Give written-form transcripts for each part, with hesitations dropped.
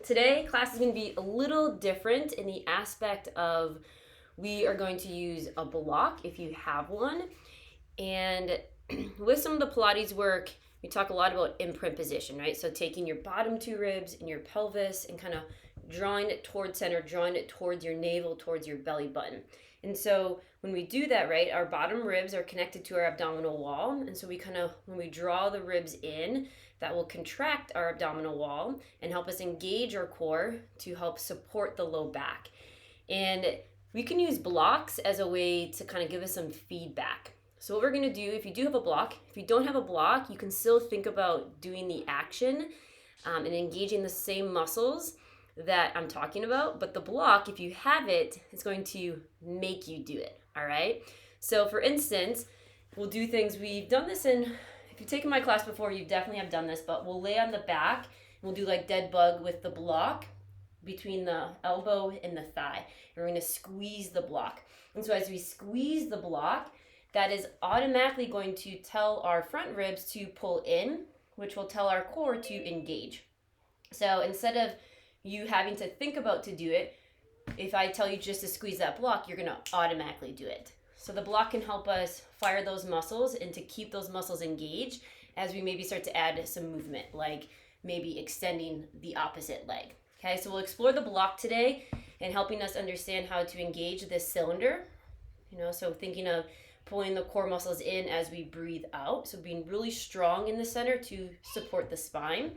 Today class is going to be a little different in the aspect of we are going to use a block if you have one. And with some of the Pilates work, we talk a lot about imprint position, right? So taking your bottom two ribs and your pelvis and kind of drawing it towards center, drawing it towards your navel, towards your belly button. And so when we do that, right, our bottom ribs are connected to our abdominal wall. And so we kind of, when we draw the ribs in, that will contract our abdominal wall and help us engage our core to help support the low back. And we can use blocks as a way to kind of give us some feedback. So what we're going to do, if you do have a block, if you don't have a block, you can still think about doing the action and engaging the same muscles that I'm talking about. But the block, if you have it, is going to make you do it. All right. So for instance, we'll do things, we've done this in, if you've taken my class before, you definitely have done this, but we'll lay on the back and we'll do like dead bug with the block between the elbow and the thigh. And we're going to squeeze the block. And so as we squeeze the block, that is automatically going to tell our front ribs to pull in, which will tell our core to engage. So instead of you having to think about to do it, if I tell you just to squeeze that block, you're going to automatically do it. So the block can help us fire those muscles and to keep those muscles engaged as we maybe start to add some movement, like maybe extending the opposite leg. Okay, so we'll explore the block today and helping us understand how to engage this cylinder. So thinking of pulling the core muscles in as we breathe out. So being really strong in the center to support the spine.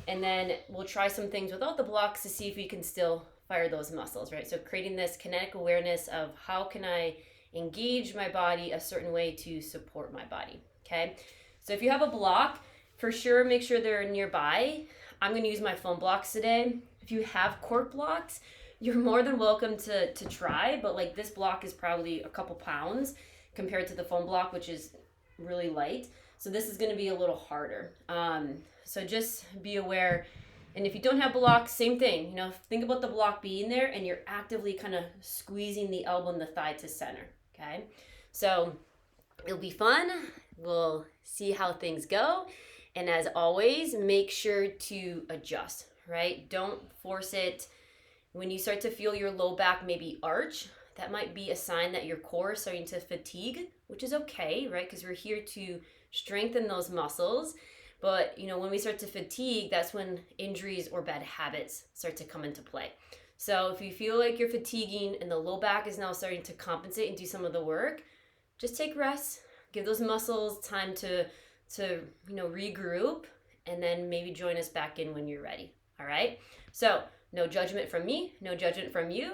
And then we'll try some things without the blocks to see if we can still fire those muscles, right? So creating this kinetic awareness of how can I engage my body a certain way to support my body, okay? So if you have a block, for sure make sure they're nearby. I'm going to use my foam blocks today. If you have cork blocks, you're more than welcome to try, but like this block is probably a couple pounds compared to the foam block, which is really light. So this is going to be a little harder. So just be aware. And if you don't have blocks, same thing. Think about the block being there and you're actively kind of squeezing the elbow and the thigh to center. Okay, so it'll be fun. We'll see how things go. And as always, make sure to adjust, right? Don't force it. When you start to feel your low back maybe arch, that might be a sign that your core is starting to fatigue, which is okay, right? Because we're here to strengthen those muscles. But, when we start to fatigue, that's when injuries or bad habits start to come into play. So if you feel like you're fatiguing and the low back is now starting to compensate and do some of the work, just take rest, give those muscles time to regroup, and then maybe join us back in when you're ready. All right. So no judgment from me, no judgment from you.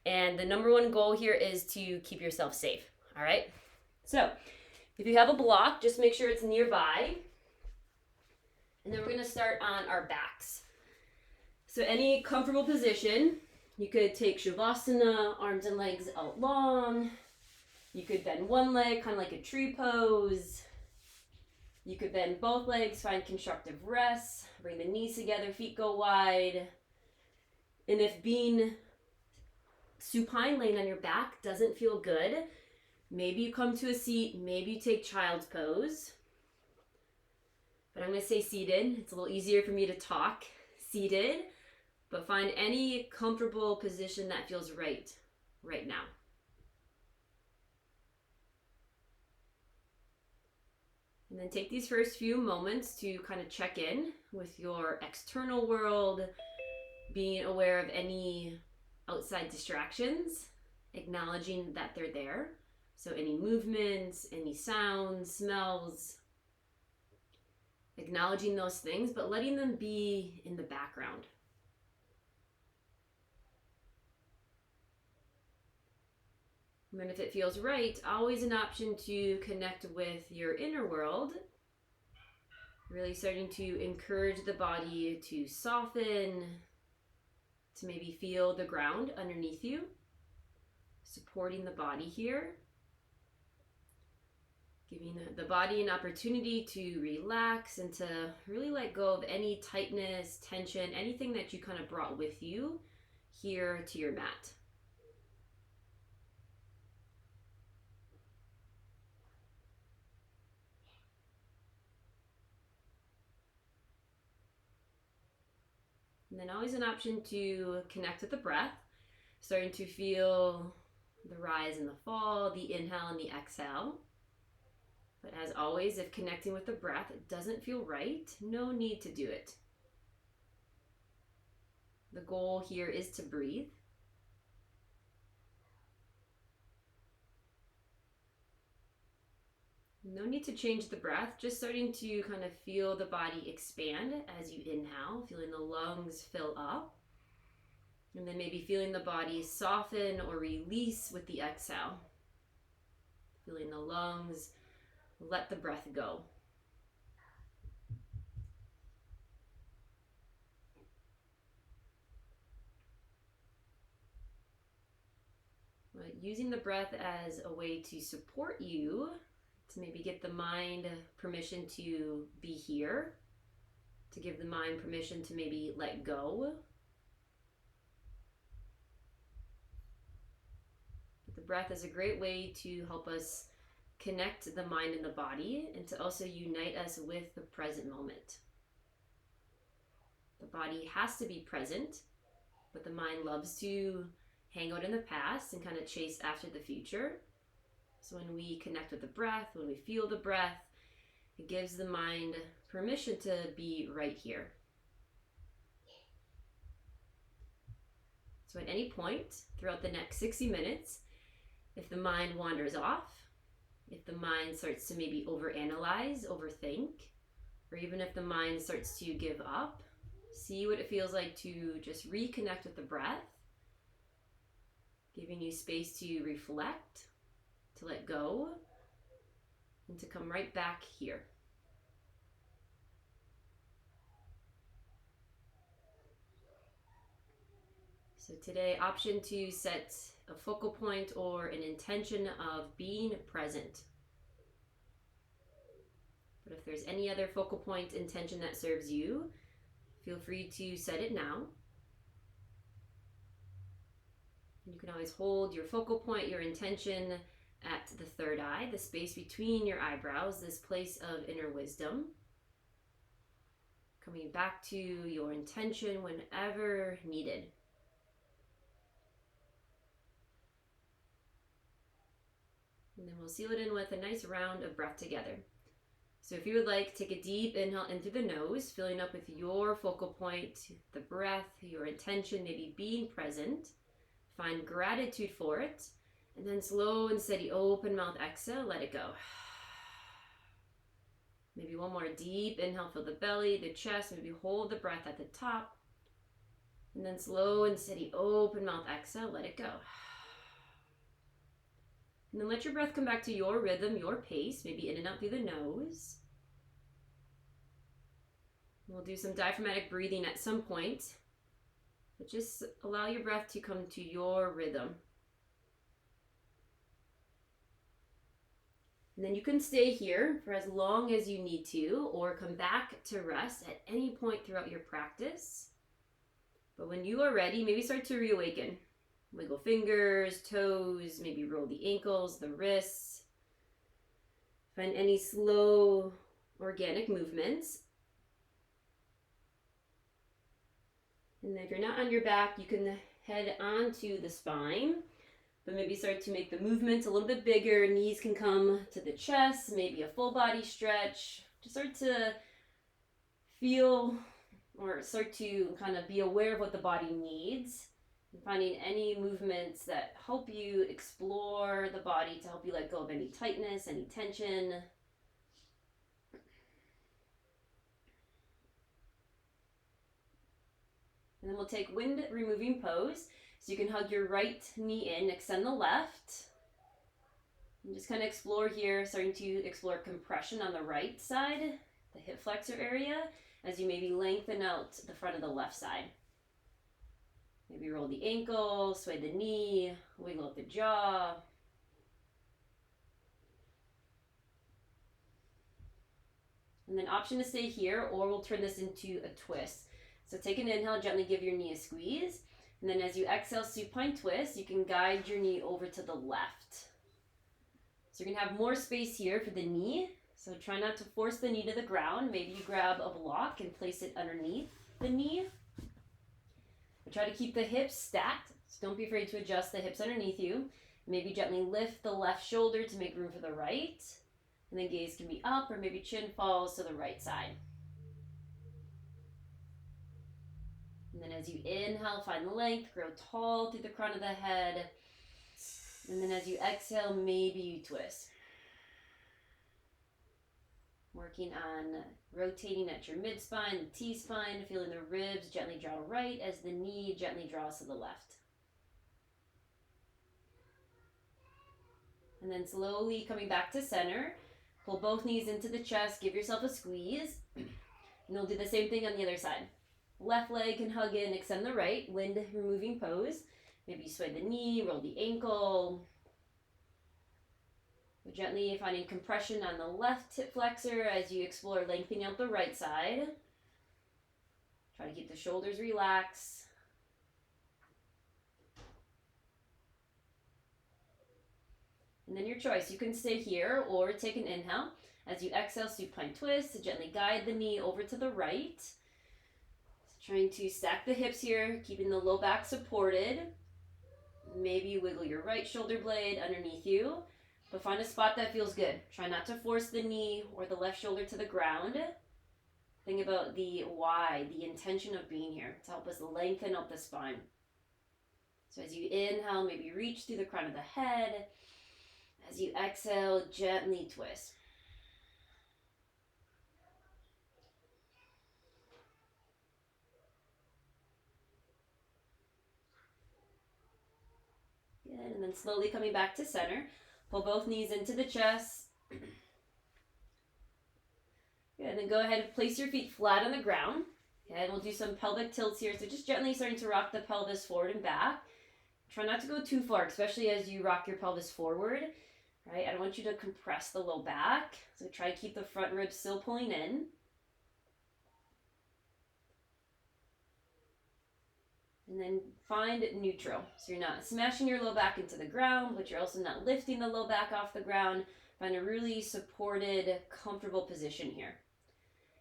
And the number one goal here is to keep yourself safe. All right. So if you have a block, just make sure it's nearby. And then we're going to start on our backs. So any comfortable position. You could take Shavasana, arms and legs out long. You could bend one leg, kind of like a tree pose. You could bend both legs, find constructive rest. Bring the knees together, feet go wide. And if being supine, laying on your back, doesn't feel good, maybe you come to a seat, maybe you take child's pose. But I'm going to say seated. It's a little easier for me to talk seated. But find any comfortable position that feels right now. And then take these first few moments to kind of check in with your external world, being aware of any outside distractions, acknowledging that they're there. So any movements, any sounds, smells, acknowledging those things, but letting them be in the background. And then if it feels right, always an option to connect with your inner world. Really starting to encourage the body to soften, to maybe feel the ground underneath you, supporting the body here. Giving the body an opportunity to relax and to really let go of any tightness, tension, anything that you kind of brought with you here to your mat. And then always an option to connect with the breath, starting to feel the rise and the fall, the inhale and the exhale. But as always, if connecting with the breath doesn't feel right, no need to do it. The goal here is to breathe. No need to change the breath, just starting to kind of feel the body expand as you inhale, feeling the lungs fill up. And then maybe feeling the body soften or release with the exhale. Feeling the lungs let the breath go. But using the breath as a way to support you, to maybe get the mind permission to be here, to give the mind permission to maybe let go. But the breath is a great way to help us connect the mind and the body, and to also unite us with the present moment. The body has to be present, but the mind loves to hang out in the past and kind of chase after the future. So when we connect with the breath, when we feel the breath, it gives the mind permission to be right here. So at any point throughout the next 60 minutes, if the mind wanders off, if the mind starts to maybe overanalyze, overthink, or even if the mind starts to give up, see what it feels like to just reconnect with the breath, giving you space to reflect, to let go, and to come right back here. So today, option to set a focal point or an intention of being present. But if there's any other focal point intention that serves you, feel free to set it now. And you can always hold your focal point, your intention at the third eye, the space between your eyebrows, this place of inner wisdom. Coming back to your intention whenever needed. And then we'll seal it in with a nice round of breath together. So if you would like, take a deep inhale in through the nose, filling up with your focal point, the breath, your intention, maybe being present. Find gratitude for it. And then slow and steady open mouth exhale, let it go. Maybe one more deep inhale, fill the belly, the chest, maybe hold the breath at the top. And then slow and steady open mouth exhale, let it go. And then let your breath come back to your rhythm, your pace, maybe in and out through the nose. We'll do some diaphragmatic breathing at some point, but just allow your breath to come to your rhythm. And then you can stay here for as long as you need to, or come back to rest at any point throughout your practice. But when you are ready, maybe start to reawaken. Wiggle fingers, toes, maybe roll the ankles, the wrists. Find any slow, organic movements. And if you're not on your back, you can head onto the spine, but maybe start to make the movements a little bit bigger. Knees can come to the chest, maybe a full body stretch. Just start to feel or start to kind of be aware of what the body needs. And finding any movements that help you explore the body to help you let go of any tightness, any tension. And then we'll take wind removing pose. So you can hug your right knee in, extend the left. And just kind of explore here, starting to explore compression on the right side, the hip flexor area, as you maybe lengthen out the front of the left side. Maybe roll the ankle, sway the knee, wiggle up the jaw. And then option to stay here, or we'll turn this into a twist. So take an inhale, gently give your knee a squeeze. And then as you exhale, supine twist, you can guide your knee over to the left. So you're gonna have more space here for the knee. So try not to force the knee to the ground. Maybe you grab a block and place it underneath the knee. But try to keep the hips stacked. So don't be afraid to adjust the hips underneath you. Maybe gently lift the left shoulder to make room for the right. And then gaze can be up, or maybe chin falls to the right side. And then as you inhale, find the length, grow tall through the crown of the head. And then as you exhale, maybe you twist. Working on rotating at your mid-spine, the T-spine, feeling the ribs gently draw right as the knee gently draws to the left. And then slowly coming back to center. Pull both knees into the chest, give yourself a squeeze. And we'll do the same thing on the other side. Left leg can hug in, extend the right, wind removing pose. Maybe you sway the knee, roll the ankle. Gently finding compression on the left hip flexor as you explore lengthening out the right side. Try to keep the shoulders relaxed. And then your choice, you can stay here or take an inhale. As you exhale, supine twist, gently guide the knee over to the right. Trying to stack the hips here, keeping the low back supported. Maybe wiggle your right shoulder blade underneath you, but find a spot that feels good. Try not to force the knee or the left shoulder to the ground. Think about the why, the intention of being here to help us lengthen up the spine. So as you inhale, maybe reach through the crown of the head. As you exhale, gently twist. Good, and then slowly coming back to center. Pull both knees into the chest. Good, and then go ahead and place your feet flat on the ground. Okay, and we'll do some pelvic tilts here. So just gently starting to rock the pelvis forward and back. Try not to go too far, especially as you rock your pelvis forward. Right? I don't want you to compress the low back. So try to keep the front ribs still pulling in. And then find neutral. So you're not smashing your low back into the ground, but you're also not lifting the low back off the ground. Find a really supported, comfortable position here.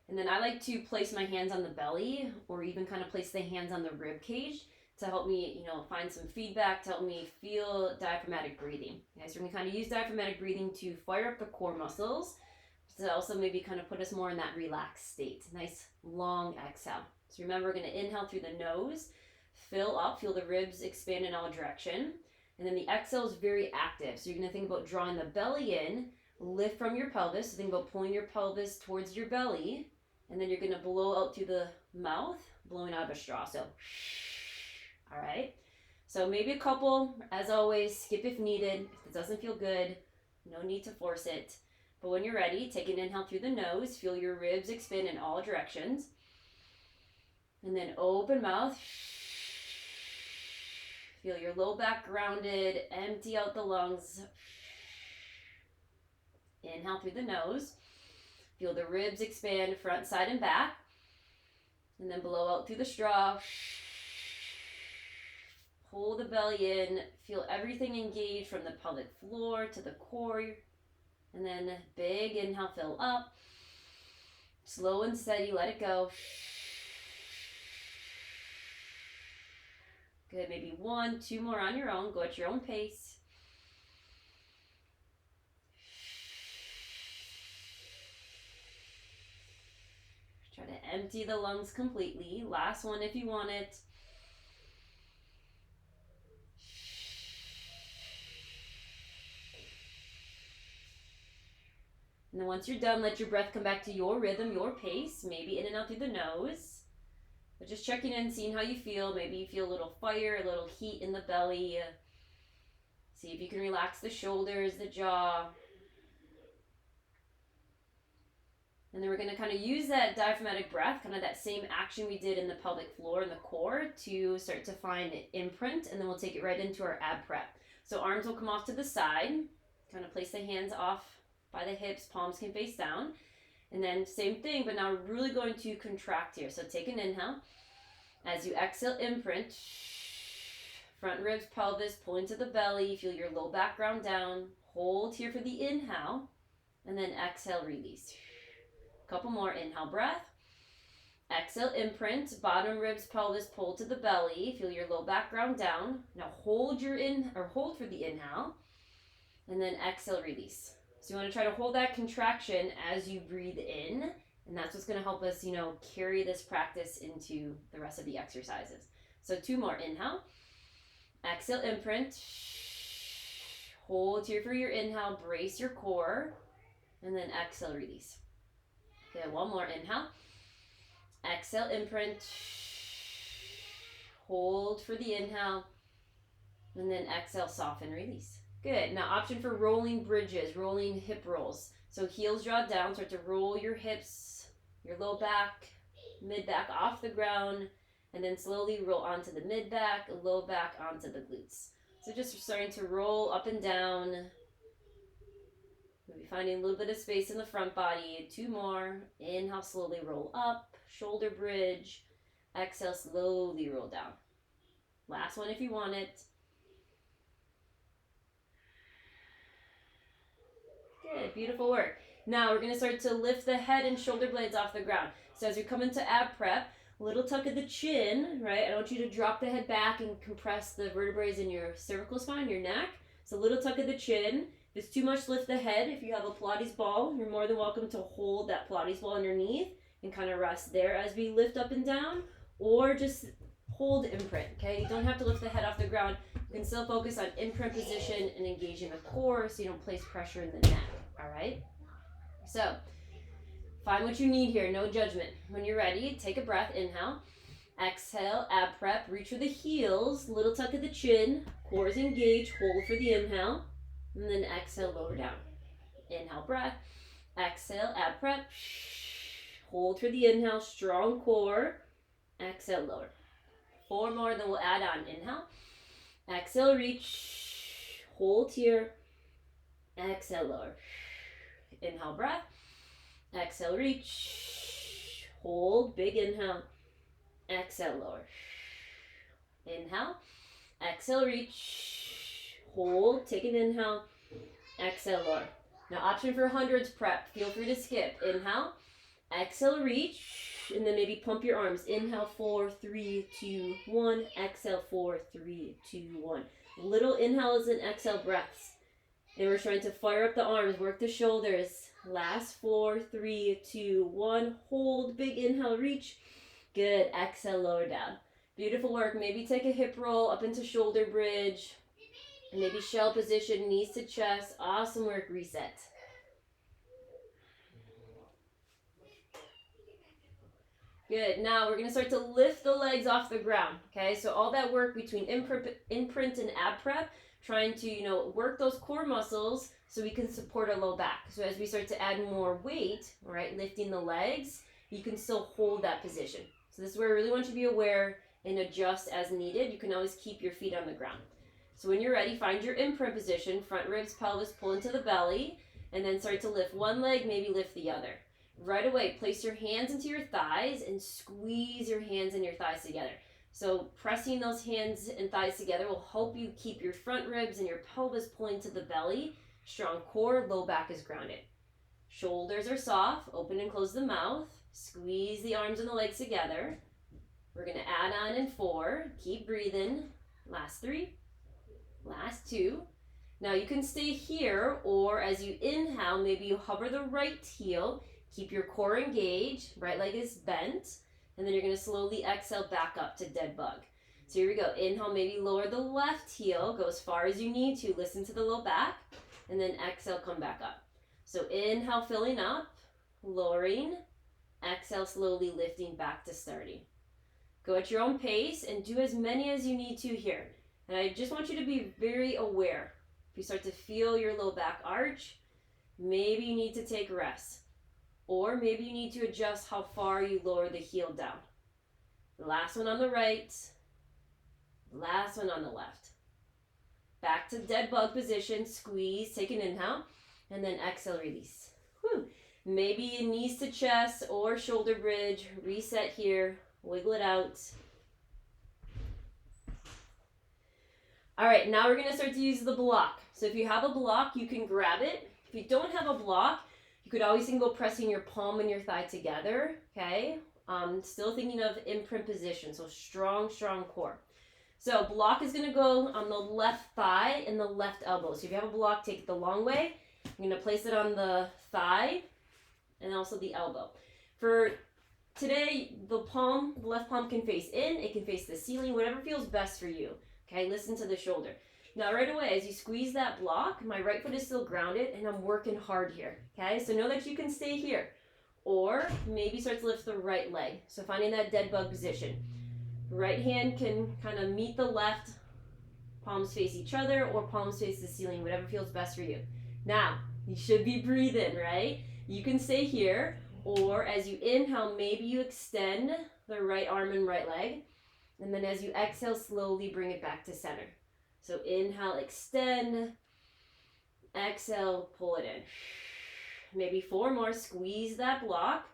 And then I like to place my hands on the belly, or even kind of place the hands on the rib cage to help me, find some feedback, to help me feel diaphragmatic breathing. Okay, so we're gonna kind of use diaphragmatic breathing to fire up the core muscles, to also maybe kind of put us more in that relaxed state. Nice long exhale. So remember, we're gonna inhale through the nose, fill up, feel the ribs expand in all direction. And then the exhale is very active. So you're gonna think about drawing the belly in, lift from your pelvis. So think about pulling your pelvis towards your belly. And then you're gonna blow out through the mouth, blowing out of a straw. So, all right. So maybe a couple, as always, skip if needed. If it doesn't feel good, no need to force it. But when you're ready, take an inhale through the nose, feel your ribs expand in all directions. And then open mouth. Feel your low back grounded, empty out the lungs. Inhale through the nose. Feel the ribs expand front, side, and back. And then blow out through the straw. Pull the belly in. Feel everything engage from the pelvic floor to the core. And then big inhale, fill up. Slow and steady, let it go. Good, maybe 1, 2 more on your own. Go at your own pace. Try to empty the lungs completely. Last one if you want it. And then once you're done, let your breath come back to your rhythm, your pace. Maybe in and out through the nose. But just checking in, seeing how you feel. Maybe you feel a little fire, a little heat in the belly. See if you can relax the shoulders, the jaw. And then we're going to kind of use that diaphragmatic breath, kind of that same action we did in the pelvic floor and the core, to start to find imprint. And then we'll take it right into our ab prep. So arms will come off to the side. Kind of place the hands off by the hips. Palms can face down. And then same thing, but now we're really going to contract here. So take an inhale. As you exhale, imprint. Front ribs, pelvis, pull into the belly. Feel your low back ground down. Hold here for the inhale. And then exhale, release. Couple more. Inhale, breath. Exhale, imprint, bottom ribs, pelvis, pull to the belly. Feel your low back ground down. Now hold hold for the inhale, and then exhale, release. So you want to try to hold that contraction as you breathe in, and that's what's going to help us, carry this practice into the rest of the exercises. So 2 more. Inhale, exhale, imprint. Hold here for your inhale, brace your core, and then exhale, release. Okay, 1 more. Inhale. Exhale, imprint. Hold for the inhale. And then exhale, soften, release. Good. Now option for rolling bridges, rolling hip rolls. So heels draw down, start to roll your hips, your low back, mid back off the ground, and then slowly roll onto the mid back, low back onto the glutes. So just starting to roll up and down. Maybe finding a little bit of space in the front body. 2 more. Inhale, slowly roll up, shoulder bridge. Exhale, slowly roll down. Last one if you want it. Good, beautiful work. Now we're going to start to lift the head and shoulder blades off the ground. So as you come into ab prep, little tuck of the chin, right? I don't want you to drop the head back and compress the vertebrae in your cervical spine, your neck. So little tuck of the chin. If it's too much, lift the head. If you have a Pilates ball, you're more than welcome to hold that Pilates ball underneath and kind of rest there as we lift up and down, or just hold imprint, okay? You don't have to lift the head off the ground. You can still focus on imprint position and engaging the core so you don't place pressure in the neck, all right? So find what you need here, no judgment. When you're ready, take a breath, inhale. Exhale, ab prep, reach for the heels, little tuck of the chin, core is engaged, hold for the inhale, and then exhale, lower down. Inhale, breath. Exhale, ab prep, hold for the inhale, strong core. Exhale, lower. 4 more, then we'll add on. Inhale. Exhale, reach. Hold here. Exhale, lower. Inhale, breath. Exhale, reach. Hold, big inhale. Exhale, lower. Inhale. Exhale, reach. Hold, take an inhale. Exhale, lower. Now option for hundreds prep. Feel free to skip. Inhale. Exhale, reach. And then maybe pump your arms. Inhale, 4, 3, 2, 1. Exhale, 4, 3, 2, 1. Little inhales and exhale breaths. And we're trying to fire up the arms, work the shoulders. Last 4, 3, 2, 1. Hold, big inhale, reach. Good. Exhale, lower down. Beautiful work. Maybe take a hip roll up into shoulder bridge. And maybe shell position, knees to chest. Awesome work. Reset. Good. Now we're going to start to lift the legs off the ground. Okay, so all that work between imprint and ab prep, trying to, work those core muscles so we can support our low back. So as we start to add more weight, all right, lifting the legs, you can still hold that position. So this is where I really want you to be aware and adjust as needed. You can always keep your feet on the ground. So when you're ready, find your imprint position, front ribs, pelvis, pull into the belly, and then start to lift one leg, maybe lift the other. Right away, place your hands into your thighs and squeeze your hands and your thighs together. So pressing those hands and thighs together will help you keep your front ribs and your pelvis pulling to the belly. Strong core, low back is grounded. Shoulders are soft, open and close the mouth. Squeeze the arms and the legs together. We're going to add on in 4. Keep breathing. Last 3. Last 2. Now you can stay here, or as you inhale, maybe you hover the right heel. Keep your core engaged, right leg is bent, and then you're going to slowly exhale back up to dead bug. So here we go. Inhale, maybe lower the left heel, go as far as you need to, listen to the low back, and then exhale, come back up. So inhale, filling up, lowering, exhale, slowly lifting back to starting. Go at your own pace and do as many as you need to here. And I just want you to be very aware. If you start to feel your low back arch, maybe you need to take a rest. Or maybe you need to adjust how far you lower the heel down. Last one on the right. Last one on the left. Back to dead bug position. Squeeze, take an inhale, and then exhale, release. Whew. Maybe knees to chest or shoulder bridge. Reset here. Wiggle it out. All right, now we're going to start to use the block. So if you have a block, you can grab it. If you don't have a block, you could always go pressing your palm and your thigh together, okay? Still thinking of imprint position, so strong core. So block is going to go on the left thigh and the left elbow. So if you have a block, take it the long way. I'm going to place it on the thigh and also the elbow. For today, the left palm can face in, it can face the ceiling, whatever feels best for you. Okay, listen to the shoulder. Now right away, as you squeeze that block, my right foot is still grounded and I'm working hard here. Okay, so know that you can stay here. Or maybe start to lift the right leg. So finding that dead bug position. Right hand can kind of meet the left, palms face each other, or palms face the ceiling, whatever feels best for you. Now, you should be breathing, right? You can stay here, or as you inhale, maybe you extend the right arm and right leg, and then as you exhale, slowly bring it back to center. So inhale, extend, exhale, pull it in. Maybe 4 more, squeeze that block,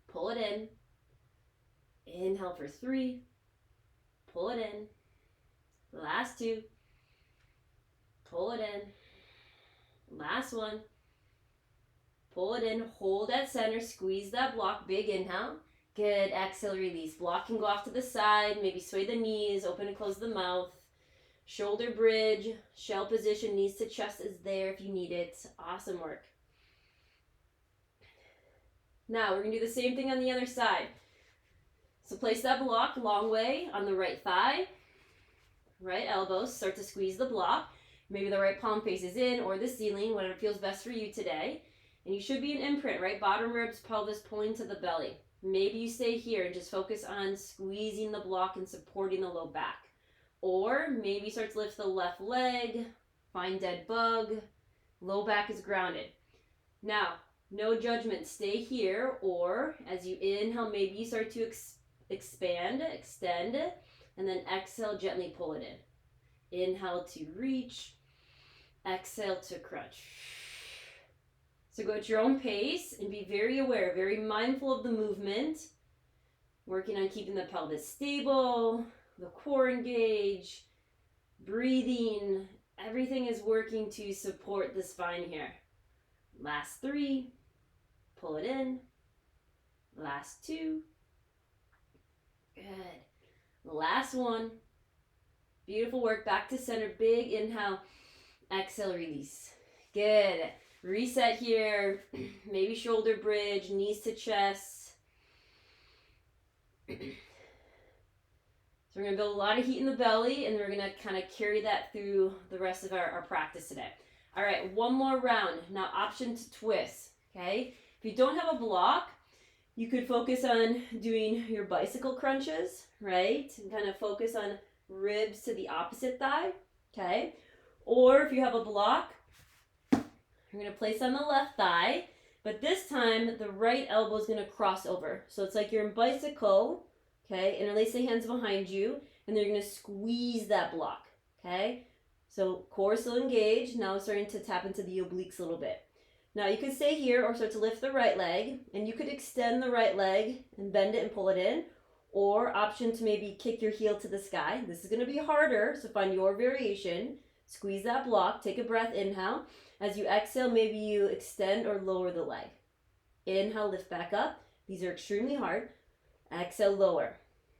pull it in. Inhale for 3, pull it in. Last 2, pull it in. Last 1, pull it in, hold at center, squeeze that block, big inhale. Good, exhale, release. Block can go off to the side, maybe sway the knees, open and close the mouth. Shoulder bridge, shell position, knees to chest is there if you need it. Awesome work. Now we're going to do the same thing on the other side. So place that block long way on the right thigh, right elbow, start to squeeze the block. Maybe the right palm faces in or the ceiling, whatever feels best for you today. And you should be an imprint, right? Bottom ribs, pelvis pulling to the belly. Maybe you stay here and just focus on squeezing the block and supporting the low back. Or maybe start to lift the left leg, find dead bug, low back is grounded. Now, no judgment, stay here, or as you inhale, maybe you start to expand, extend, and then exhale, gently pull it in. Inhale to reach, exhale to crunch. So go at your own pace and be very aware, very mindful of the movement, working on keeping the pelvis stable, the core engaged, breathing, everything is working to support the spine here. Last 3, pull it in. Last 2, good. Last 1, beautiful work, back to center, big inhale, exhale, release. Good. Reset here, maybe shoulder bridge, knees to chest. So we're going to build a lot of heat in the belly, and we're going to kind of carry that through the rest of our practice today. All right, 1 more round. Now option to twist, okay? If you don't have a block, you could focus on doing your bicycle crunches, right? And kind of focus on ribs to the opposite thigh, okay? Or if you have a block, you're going to place on the left thigh, but this time the right elbow is going to cross over. So it's like you're in bicycle, okay? Interlace the hands behind you, and then you're going to squeeze that block, okay? So core still engaged. Now starting to tap into the obliques a little bit. Now you can stay here or start to lift the right leg, and you could extend the right leg and bend it and pull it in, or option to maybe kick your heel to the sky. This is going to be harder, so find your variation. Squeeze that block, take a breath, inhale. As you exhale, maybe you extend or lower the leg. Inhale, lift back up. These are extremely hard. Exhale, lower.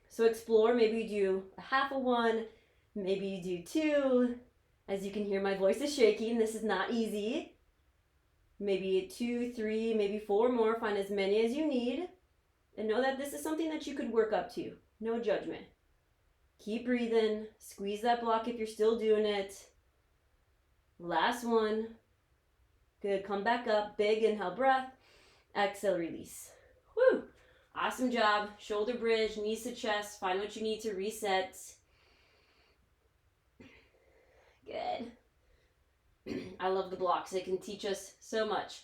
So explore, maybe you do a half of 1, maybe you do 2. As you can hear, my voice is shaking. This is not easy. Maybe 2, 3, maybe 4 more. Find as many as you need. And know that this is something that you could work up to. No judgment. Keep breathing. Squeeze that block if you're still doing it. Last 1. Good. Come back up. Big inhale, breath. Exhale, release. Woo! Awesome job. Shoulder bridge, knees to chest. Find what you need to reset. Good. I love the blocks. They can teach us so much.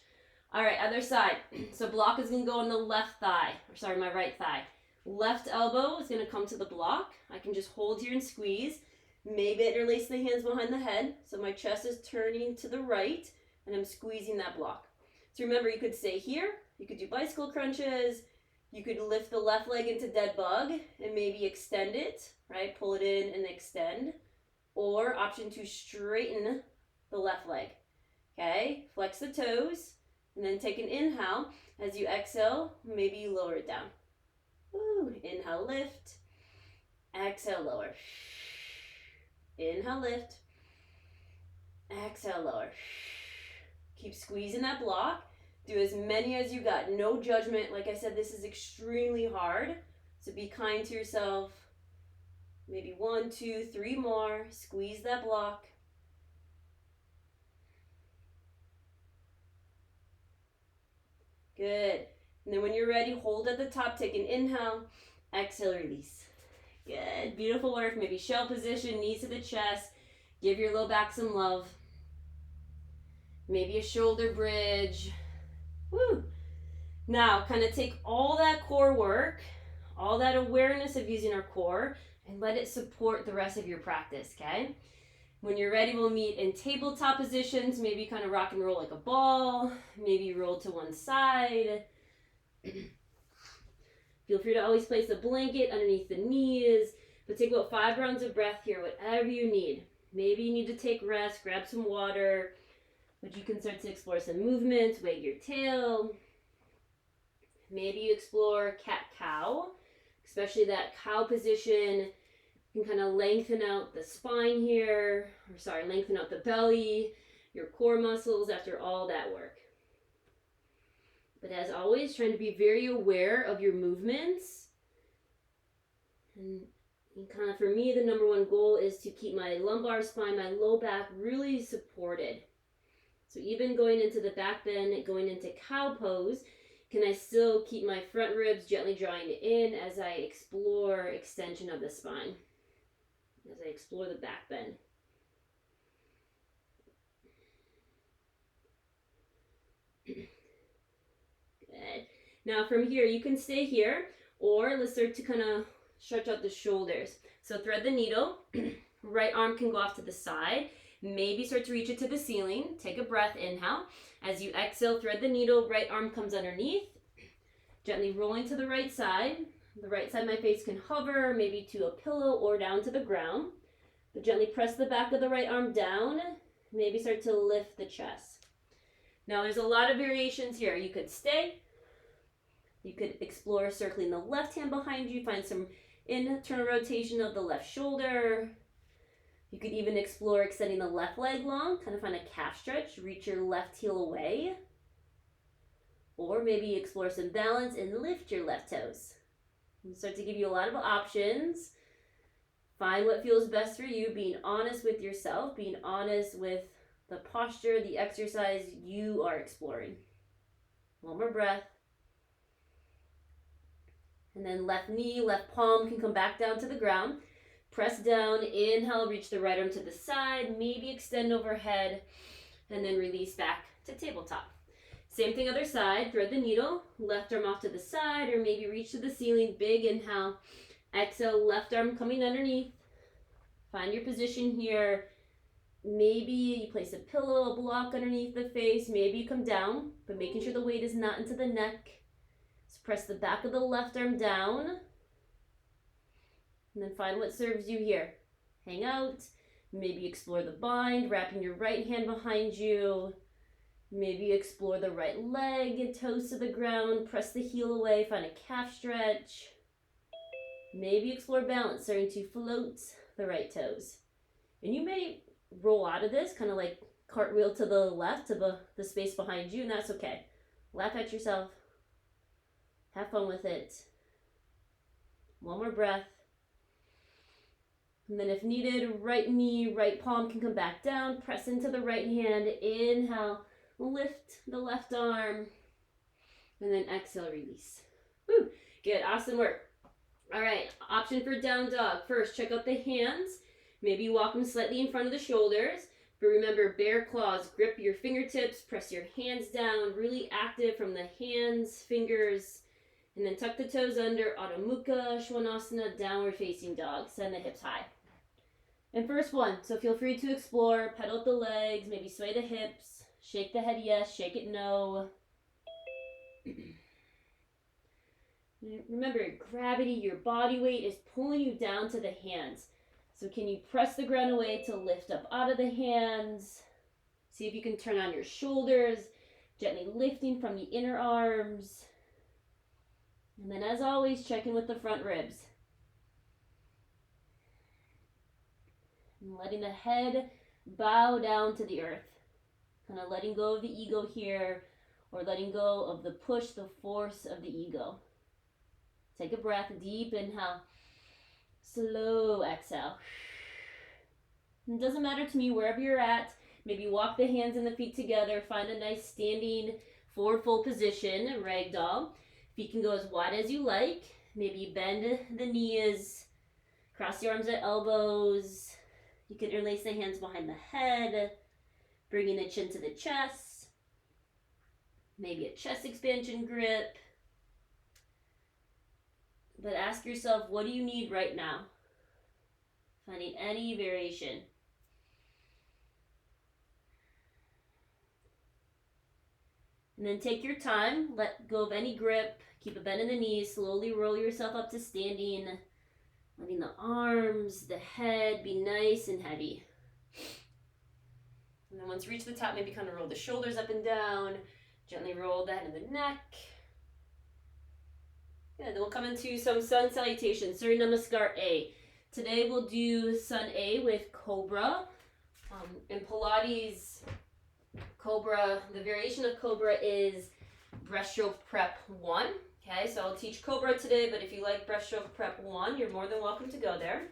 All right, other side. So block is going to go on the left thigh. Or sorry, my right thigh. Left elbow is going to come to the block. I can just hold here and squeeze. Maybe interlace the hands behind the head. So my chest is turning to the right, and I'm squeezing that block. So remember, you could stay here. You could do bicycle crunches. You could lift the left leg into dead bug and maybe extend it, right? Pull it in and extend. Or option 2, straighten the left leg. Okay, flex the toes and then take an inhale. As you exhale, maybe you lower it down. Woo. Inhale, lift. Exhale, lower. Inhale, lift. Exhale, lower. Keep squeezing that block. Do as many as you got. No judgment. Like I said, this is extremely hard. So be kind to yourself. Maybe 1, 2, 3 more. Squeeze that block. Good. And then when you're ready, hold at the top. Take an inhale. Exhale, release. Good. Beautiful work. Maybe shell position, knees to the chest. Give your low back some love. Maybe a shoulder bridge. Woo. Now, kind of take all that core work, all that awareness of using our core, and let it support the rest of your practice, okay? When you're ready, we'll meet in tabletop positions, maybe kind of rock and roll like a ball, maybe roll to one side. Feel free to always place a blanket underneath the knees, but take about 5 rounds of breath here, whatever you need. Maybe you need to take rest, grab some water, but you can start to explore some movements, wag your tail. Maybe you explore cat-cow, especially that cow position. You can kind of lengthen out the spine here, lengthen out the belly, your core muscles after all that work. But as always, trying to be very aware of your movements. And kind of for me, the number one goal is to keep my lumbar spine, my low back really supported. So even going into the back bend, going into cow pose, can I still keep my front ribs gently drawing in as I explore extension of the spine, as I explore the back bend. Good. Now from here, you can stay here, or let's start to kind of stretch out the shoulders. So thread the needle, right arm can go off to the side, maybe start to reach it to the ceiling. Take a breath, inhale. As you exhale, thread the needle, right arm comes underneath, gently rolling to the right side. The right side of my face can hover, maybe to a pillow or down to the ground. But gently press the back of the right arm down, maybe start to lift the chest. Now there's a lot of variations here. You could stay. You could explore circling the left hand behind you, find some internal rotation of the left shoulder. You could even explore extending the left leg long, kind of find a calf stretch, reach your left heel away. Or maybe explore some balance and lift your left toes. And start to give you a lot of options. Find what feels best for you, being honest with yourself, being honest with the posture, the exercise you are exploring. One more breath. And then left knee, left palm can come back down to the ground. Press down, inhale, reach the right arm to the side, maybe extend overhead, and then release back to tabletop. Same thing other side, thread the needle, left arm off to the side, or maybe reach to the ceiling, big inhale. Exhale, left arm coming underneath. Find your position here. Maybe you place a pillow, a block underneath the face, maybe you come down, but making sure the weight is not into the neck. So press the back of the left arm down. And then find what serves you here. Hang out. Maybe explore the bind, wrapping your right hand behind you. Maybe explore the right leg and toes to the ground. Press the heel away, find a calf stretch. Maybe explore balance, starting to float the right toes. And you may roll out of this, kind of like cartwheel to the left, to the space behind you, and that's okay. Laugh at yourself. Have fun with it. One more breath. And then if needed, right knee, right palm can come back down. Press into the right hand. Inhale, lift the left arm. And then exhale, release. Woo, good, awesome work. All right, option for down dog. First, check out the hands. Maybe walk them slightly in front of the shoulders. But remember, bear claws, grip your fingertips, press your hands down, really active from the hands, fingers, and then tuck the toes under, Adho Mukha, Svanasana, downward facing dog. Send the hips high. And first one, so feel free to explore, pedal the legs, maybe sway the hips, shake the head yes, shake it no. Remember, gravity, your body weight is pulling you down to the hands. So can you press the ground away to lift up out of the hands? See if you can turn on your shoulders, gently lifting from the inner arms. And then as always, check in with the front ribs. And letting the head bow down to the earth. Kind of letting go of the ego here, or letting go of the push, the force of the ego. Take a breath, deep inhale, slow exhale. It doesn't matter to me wherever you're at. Maybe walk the hands and the feet together, find a nice standing forward fold position, ragdoll. Feet can go as wide as you like. Maybe bend the knees, cross the arms at elbows. You can interlace the hands behind the head, bringing the chin to the chest. Maybe a chest expansion grip. But ask yourself, what do you need right now? Finding any variation. And then take your time, let go of any grip, keep a bend in the knees, slowly roll yourself up to standing, letting the arms, the head be nice and heavy. And then once you reach the top, maybe kind of roll the shoulders up and down, gently roll the head and the neck. Good, then we'll come into some sun salutations, Surya Namaskar A. Today we'll do Sun A with Cobra. In Pilates, Cobra, the variation of Cobra is breaststroke prep 1. Okay, so I'll teach Cobra today, but if you like breaststroke prep 1, you're more than welcome to go there.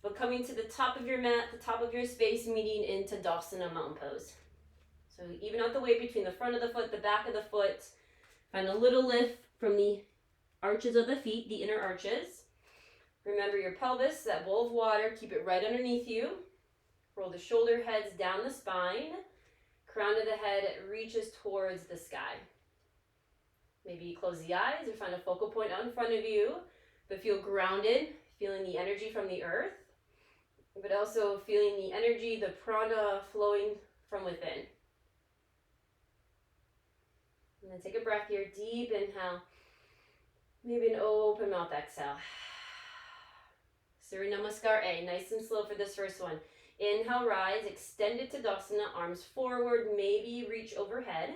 But coming to the top of your mat, the top of your space, meeting into Tadasana mountain pose. So even out the weight between the front of the foot, the back of the foot, find a little lift from the arches of the feet, the inner arches. Remember your pelvis, that bowl of water, keep it right underneath you. Roll the shoulder heads down the spine. Crown of the head reaches towards the sky. Maybe you close the eyes or find a focal point out in front of you, but feel grounded, feeling the energy from the earth, but also feeling the energy, the prana flowing from within. And then take a breath here, deep inhale, maybe an open mouth exhale. Surya Namaskar A, nice and slow for this first one. Inhale, rise, extended Tadasana, arms forward, maybe reach overhead.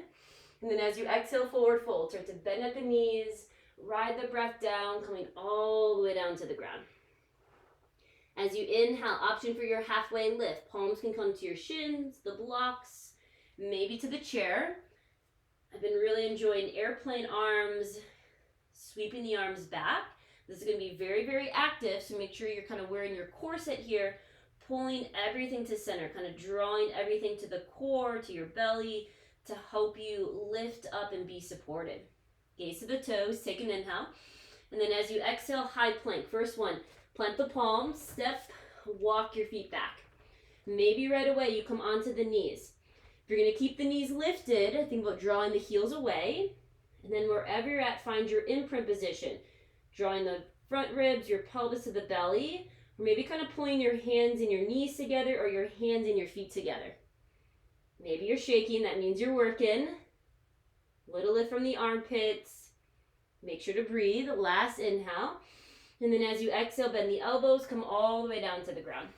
And then as you exhale, forward fold, start to bend at the knees, ride the breath down, coming all the way down to the ground. As you inhale, option for your halfway lift. Palms can come to your shins, the blocks, maybe to the chair. I've been really enjoying airplane arms, sweeping the arms back. This is going to be very, very active, so make sure you're kind of wearing your corset here, pulling everything to center, kind of drawing everything to the core, to your belly, to help you lift up and be supported. Gaze to the toes, take an inhale. And then as you exhale, high plank. First one, plant the palms, step, walk your feet back. Maybe right away you come onto the knees. If you're going to keep the knees lifted, think about drawing the heels away. And then wherever you're at, find your imprint position. Drawing the front ribs, your pelvis to the belly, or maybe kind of pulling your hands and your knees together or your hands and your feet together. Maybe you're shaking, that means you're working. Little lift from the armpits. Make sure to breathe. Last inhale. And then as you exhale, bend the elbows, come all the way down to the ground.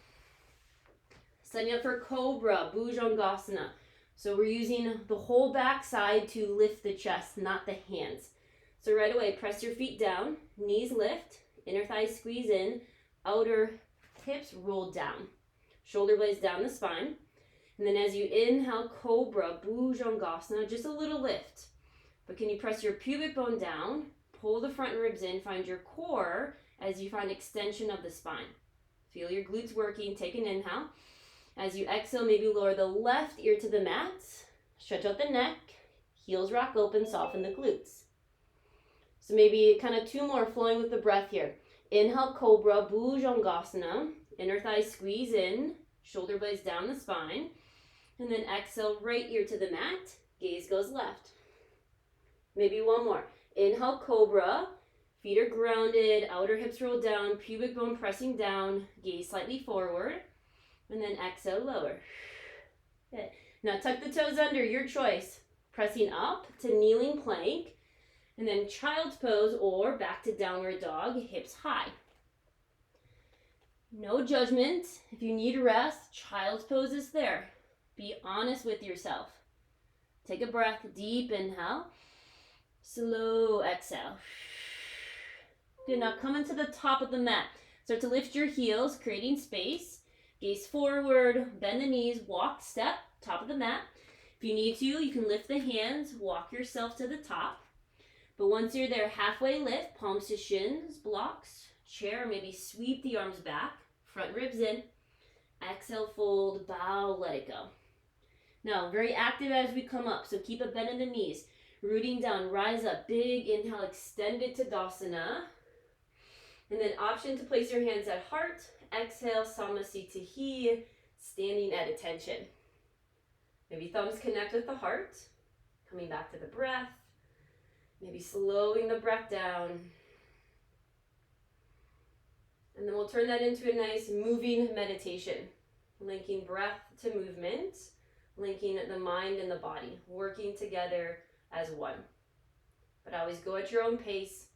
Setting up for Cobra, Bhujangasana. So we're using the whole back side to lift the chest, not the hands. So right away, press your feet down, knees lift, inner thighs squeeze in, outer hips roll down. Shoulder blades down the spine. And then as you inhale, Cobra, Bhujangasana, just a little lift. But can you press your pubic bone down, pull the front ribs in, find your core as you find extension of the spine. Feel your glutes working, take an inhale. As you exhale, maybe lower the left ear to the mat, stretch out the neck, heels rock open, soften the glutes. So maybe kind of two more flowing with the breath here. Inhale, Cobra, Bhujangasana, inner thighs squeeze in, shoulder blades down the spine. And then exhale, right ear to the mat, gaze goes left. Maybe one more. Inhale, Cobra, feet are grounded, outer hips roll down, pubic bone pressing down, gaze slightly forward. And then exhale, lower. Good. Now tuck the toes under, your choice. Pressing up to kneeling plank. And then child's pose or back to downward dog, hips high. No judgment. If you need rest, child's pose is there. Be honest with yourself. Take a breath, deep inhale, slow exhale. Good, now come into the top of the mat. Start to lift your heels, creating space. Gaze forward, bend the knees, walk, step, top of the mat. If you need to, you can lift the hands, walk yourself to the top. But once you're there, halfway lift, palms to shins, blocks, chair, maybe sweep the arms back, front ribs in. Exhale, fold, bow, let it go. Now, very active as we come up, so keep a bend in the knees. Rooting down, rise up, big inhale, extend it to Tadasana. And then option to place your hands at heart. Exhale, Samasthiti, standing at attention. Maybe thumbs connect with the heart. Coming back to the breath. Maybe slowing the breath down. And then we'll turn that into a nice moving meditation. Linking breath to movement. Linking the mind and the body. Working together as one. But always go at your own pace.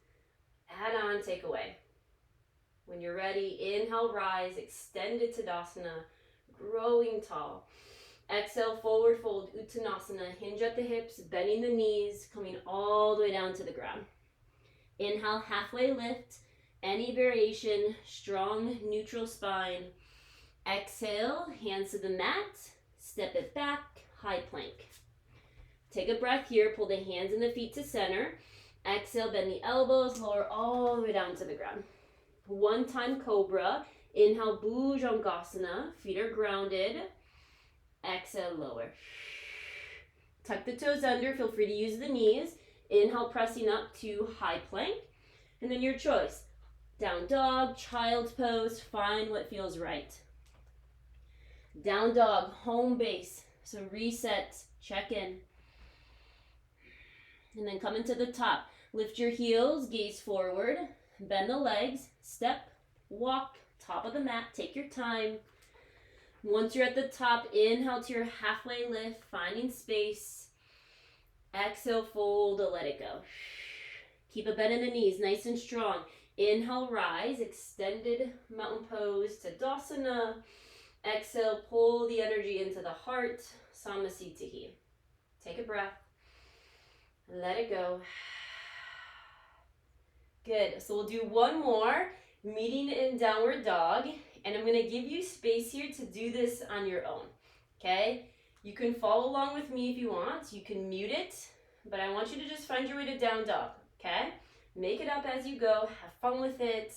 Add on, take away. When you're ready, inhale, rise, extend it to Tadasana, growing tall. Exhale, forward fold, Uttanasana, hinge at the hips, bending the knees, coming all the way down to the ground. Inhale, halfway lift, any variation, strong, neutral spine. Exhale, hands to the mat, step it back, high plank. Take a breath here, pull the hands and the feet to center. Exhale, bend the elbows, lower all the way down to the ground. One-time cobra. Inhale, Bhujangasana. Feet are grounded. Exhale, lower. Tuck the toes under. Feel free to use the knees. Inhale, pressing up to high plank. And then your choice. Down dog, child's pose. Find what feels right. Down dog, home base. So reset, check in. And then come into the top. Lift your heels, gaze forward. Bend the legs, step, walk, top of the mat, take your time. Once you're at the top, inhale to your halfway lift, finding space. Exhale, fold, let it go. Keep a bend in the knees, nice and strong. Inhale, rise, extended mountain pose to Tadasana. Exhale, pull the energy into the heart, Samasthiti. Take a breath, let it go. Good, so we'll do one more, meeting in downward dog, and I'm gonna give you space here to do this on your own, okay? You can follow along with me if you want, you can mute it, but I want you to just find your way to down dog, okay? Make it up as you go, have fun with it.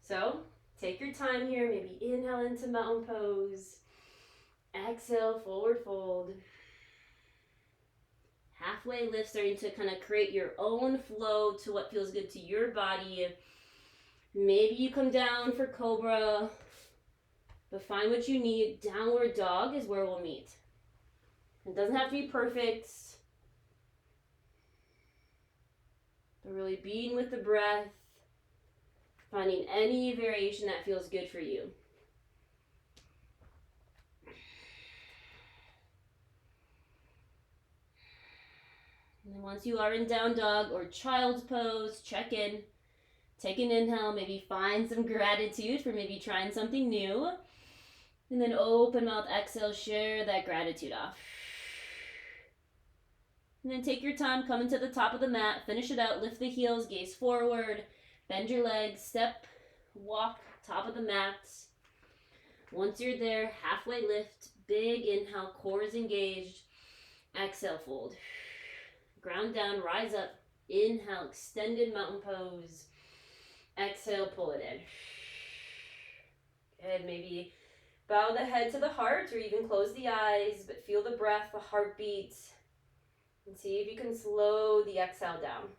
So, take your time here, maybe inhale into mountain pose, exhale, forward fold. Halfway lift, starting to kind of create your own flow to what feels good to your body. Maybe you come down for cobra, but find what you need. Downward dog is where we'll meet. It doesn't have to be perfect, but really being with the breath, finding any variation that feels good for you. And then once you are in down dog or child's pose, check in. Take an inhale, maybe find some gratitude for maybe trying something new. And then open mouth, exhale, share that gratitude off. And then take your time, come into the top of the mat, finish it out, lift the heels, gaze forward, bend your legs, step, walk, top of the mat. Once you're there, halfway lift, big inhale, core is engaged. Exhale, fold. Ground down, rise up, inhale, extended mountain pose. Exhale, pull it in. Good, maybe bow the head to the heart or even close the eyes, but feel the breath, the heartbeat, and see if you can slow the exhale down.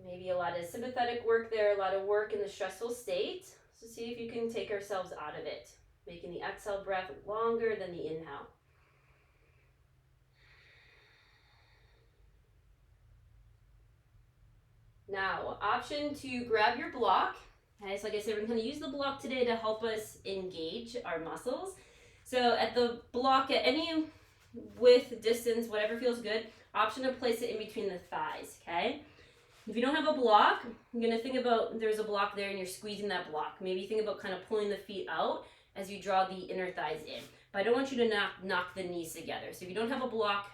Maybe a lot of sympathetic work there, a lot of work in the stressful state. So see if you can take ourselves out of it, making the exhale breath longer than the inhale. Now, option to grab your block. Okay, so like I said, we're going to use the block today to help us engage our muscles. So at the block, at any width, distance, whatever feels good, option to place it in between the thighs, okay? If you don't have a block, you're going to think about there's a block there and you're squeezing that block. Maybe think about kind of pulling the feet out as you draw the inner thighs in. But I don't want you to knock the knees together. So if you don't have a block,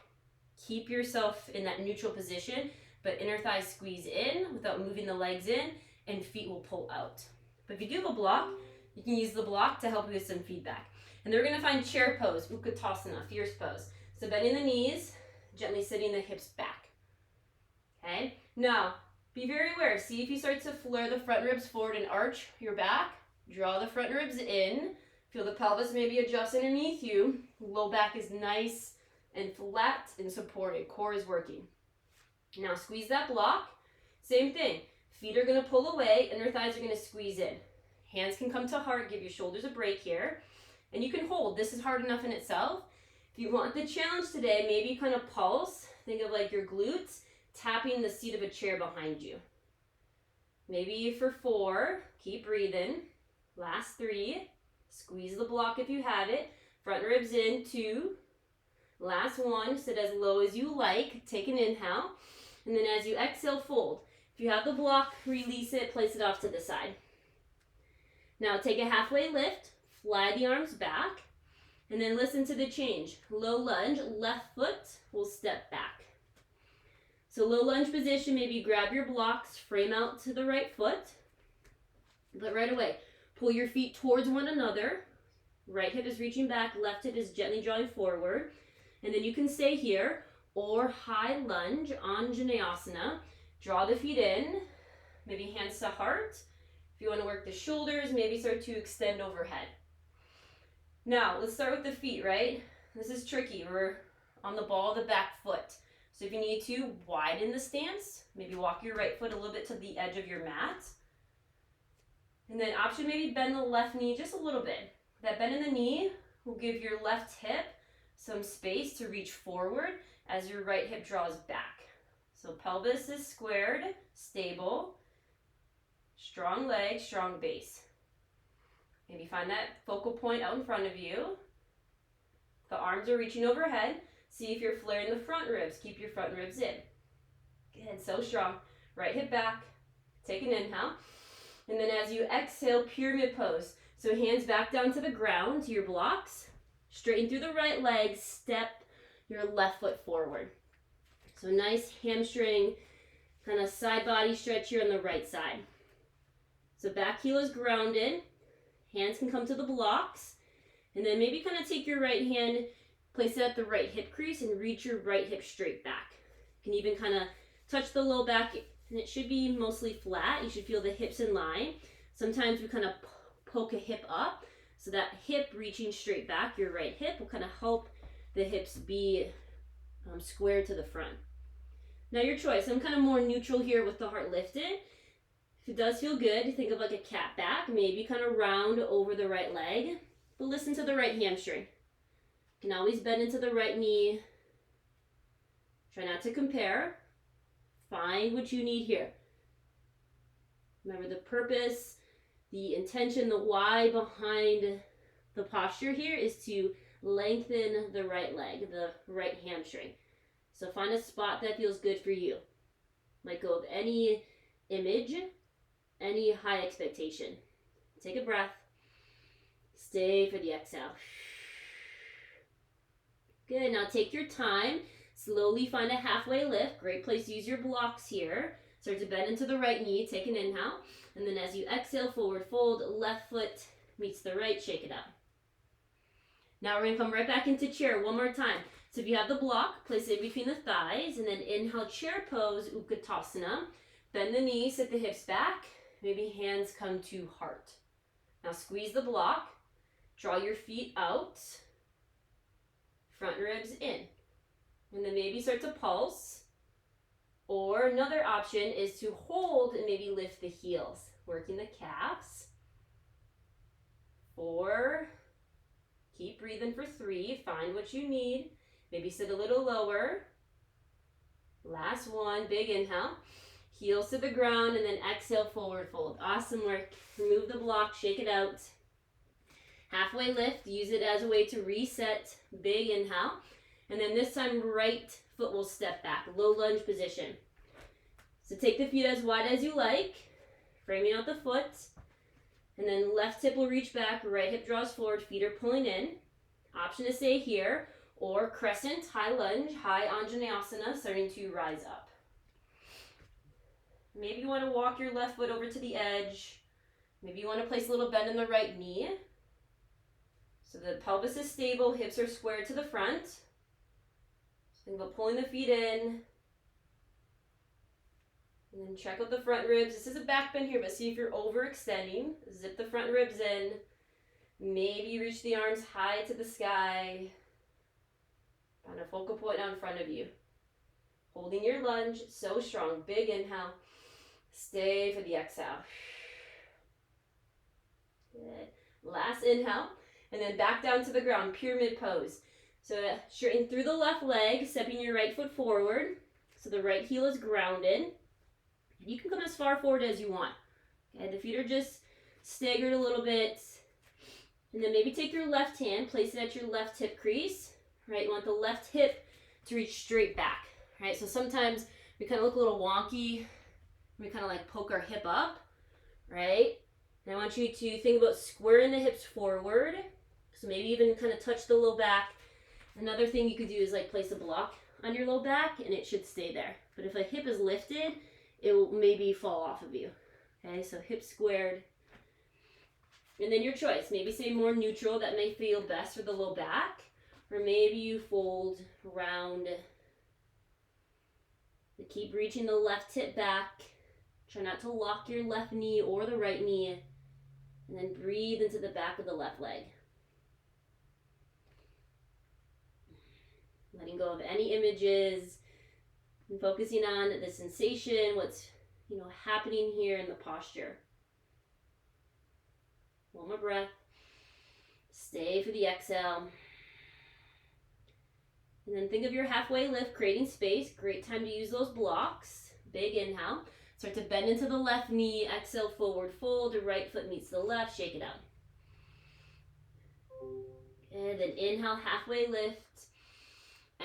keep yourself in that neutral position, but inner thighs squeeze in without moving the legs in, and feet will pull out. But if you do have a block, you can use the block to help you with some feedback. And then we're gonna find chair pose, Utkatasana, fierce pose. So bending the knees, gently sitting the hips back. Okay, now be very aware. See if you start to flare the front ribs forward and arch your back. Draw the front ribs in. Feel the pelvis maybe adjust underneath you. Low back is nice and flat and supported. Core is working. Now squeeze that block. Same thing. Feet are going to pull away. Inner thighs are going to squeeze in. Hands can come to heart. Give your shoulders a break here. And you can hold. This is hard enough in itself. If you want the challenge today, maybe kind of pulse. Think of like your glutes tapping the seat of a chair behind you. Maybe for 4, keep breathing. Last 3, squeeze the block if you have it. Front ribs in, 2. Last 1, sit as low as you like. Take an inhale. And then as you exhale, fold. If you have the block, release it, place it off to the side. Now take a halfway lift, fly the arms back, and then listen to the change. Low lunge, left foot will step back. So low lunge position, maybe grab your blocks, frame out to the right foot, but right away, pull your feet towards one another. Right hip is reaching back, left hip is gently drawing forward. And then you can stay here, or high lunge, Anjaneyasana. Draw the feet in, maybe hands to heart. If you want to work the shoulders, maybe start to extend overhead. Now, let's start with the feet, right? This is tricky. We're on the ball of the back foot. So if you need to, widen the stance. Maybe walk your right foot a little bit to the edge of your mat. And then option, maybe bend the left knee just a little bit. That bend in the knee will give your left hip some space to reach forward as your right hip draws back. So pelvis is squared, stable, strong leg, strong base. Maybe find that focal point out in front of you. The arms are reaching overhead. See if you're flaring the front ribs. Keep your front ribs in. Good, so strong. Right hip back. Take an inhale. And then as you exhale, pyramid pose. So hands back down to the ground, to your blocks. Straighten through the right leg. Step your left foot forward. So nice hamstring, kind of side body stretch here on the right side. So back heel is grounded. Hands can come to the blocks. And then maybe kind of take your right hand, place it at the right hip crease, and reach your right hip straight back. You can even kind of touch the low back, and it should be mostly flat. You should feel the hips in line. Sometimes we kind of poke a hip up. So that hip reaching straight back, your right hip, will kind of help the hips be squared to the front. Now your choice. I'm kind of more neutral here with the heart lifted. If it does feel good, think of like a cat back. Maybe kind of round over the right leg. But listen to the right hamstring. You can always bend into the right knee. Try not to compare. Find what you need here. Remember the purpose, the intention, the why behind the posture here is to lengthen the right leg, the right hamstring. So find a spot that feels good for you. Let go of any image, any high expectation. Take a breath. Stay for the exhale. Good, now take your time. Slowly find a halfway lift. Great place to use your blocks here. Start to bend into the right knee. Take an inhale. And then as you exhale, forward fold. Left foot meets the right. Shake it out. Now we're going to come right back into chair one more time. So if you have the block, place it in between the thighs. And then inhale, chair pose, Utkatasana. Bend the knees, sit the hips back. Maybe hands come to heart. Now squeeze the block. Draw your feet out. Front ribs in. And then maybe start to pulse. Or another option is to hold and maybe lift the heels. Working the calves. 4. Keep breathing for 3. Find what you need. Maybe sit a little lower. Last 1. Big inhale. Heels to the ground and then exhale, forward fold. Awesome work. Remove the block. Shake it out. Halfway lift. Use it as a way to reset. Big inhale. And then this time, right foot will step back. Low lunge position. So take the feet as wide as you like. Framing out the foot. And then left hip will reach back. Right hip draws forward. Feet are pulling in. Option to stay here. Or crescent, high lunge, high Anjaneyasana, starting to rise up. Maybe you want to walk your left foot over to the edge. Maybe you want to place a little bend in the right knee. So the pelvis is stable, hips are squared to the front. So think about pulling the feet in. And then check out the front ribs. This is a back bend here, but see if you're overextending. Zip the front ribs in. Maybe you reach the arms high to the sky. Find a focal point out in front of you. Holding your lunge, so strong. Big inhale. Stay for the exhale. Good. Last inhale. And then back down to the ground, pyramid pose. So straighten through the left leg, stepping your right foot forward. So the right heel is grounded. You can come as far forward as you want. Okay, the feet are just staggered a little bit. And then maybe take your left hand, place it at your left hip crease. Right, you want the left hip to reach straight back. Right, so sometimes we kind of look a little wonky. We kind of like poke our hip up, right? And I want you to think about squaring the hips forward. So maybe even kind of touch the low back. Another thing you could do is like place a block on your low back and it should stay there. But if a hip is lifted, it will maybe fall off of you. Okay, so hips squared. And then your choice, maybe stay more neutral, that may feel best for the low back. Or maybe you fold round. Keep reaching the left hip back. Try not to lock your left knee or the right knee. And then breathe into the back of the left leg. Letting go of any images. And focusing on the sensation, what's happening here in the posture. One more breath. Stay for the exhale. And then think of your halfway lift, creating space. Great time to use those blocks. Big inhale. Start to bend into the left knee. Exhale, forward fold. The right foot meets the left. Shake it out. And then inhale, halfway lift.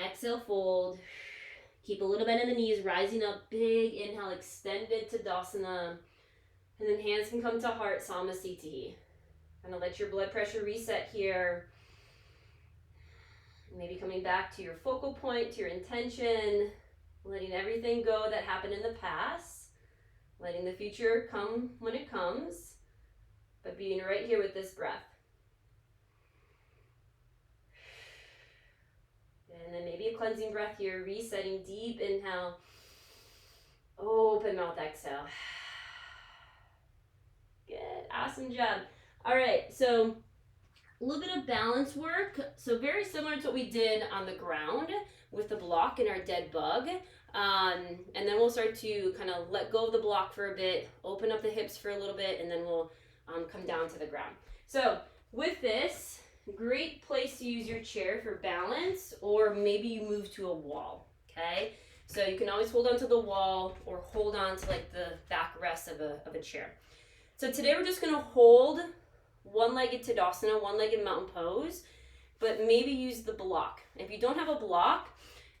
Exhale, fold. Keep a little bend in the knees, rising up. Big inhale, extended Tadasana. And then hands can come to heart, Samasthiti. Kind of let your blood pressure reset here. Maybe coming back to your focal point, to your intention, letting everything go that happened in the past, letting the future come when it comes, but being right here with this breath. And then maybe a cleansing breath here, resetting, deep inhale, open mouth exhale. Good, awesome job. All right, so a little bit of balance work. So very similar to what we did on the ground with the block and our dead bug. And then we'll start to kind of let go of the block for a bit, open up the hips for a little bit, and then we'll come down to the ground. So with this, great place to use your chair for balance, or maybe you move to a wall, okay? So you can always hold onto the wall or hold on to like the backrest of a chair. So today we're just gonna hold one-legged Tadasana, one-legged mountain pose, but maybe use the block. If you don't have a block,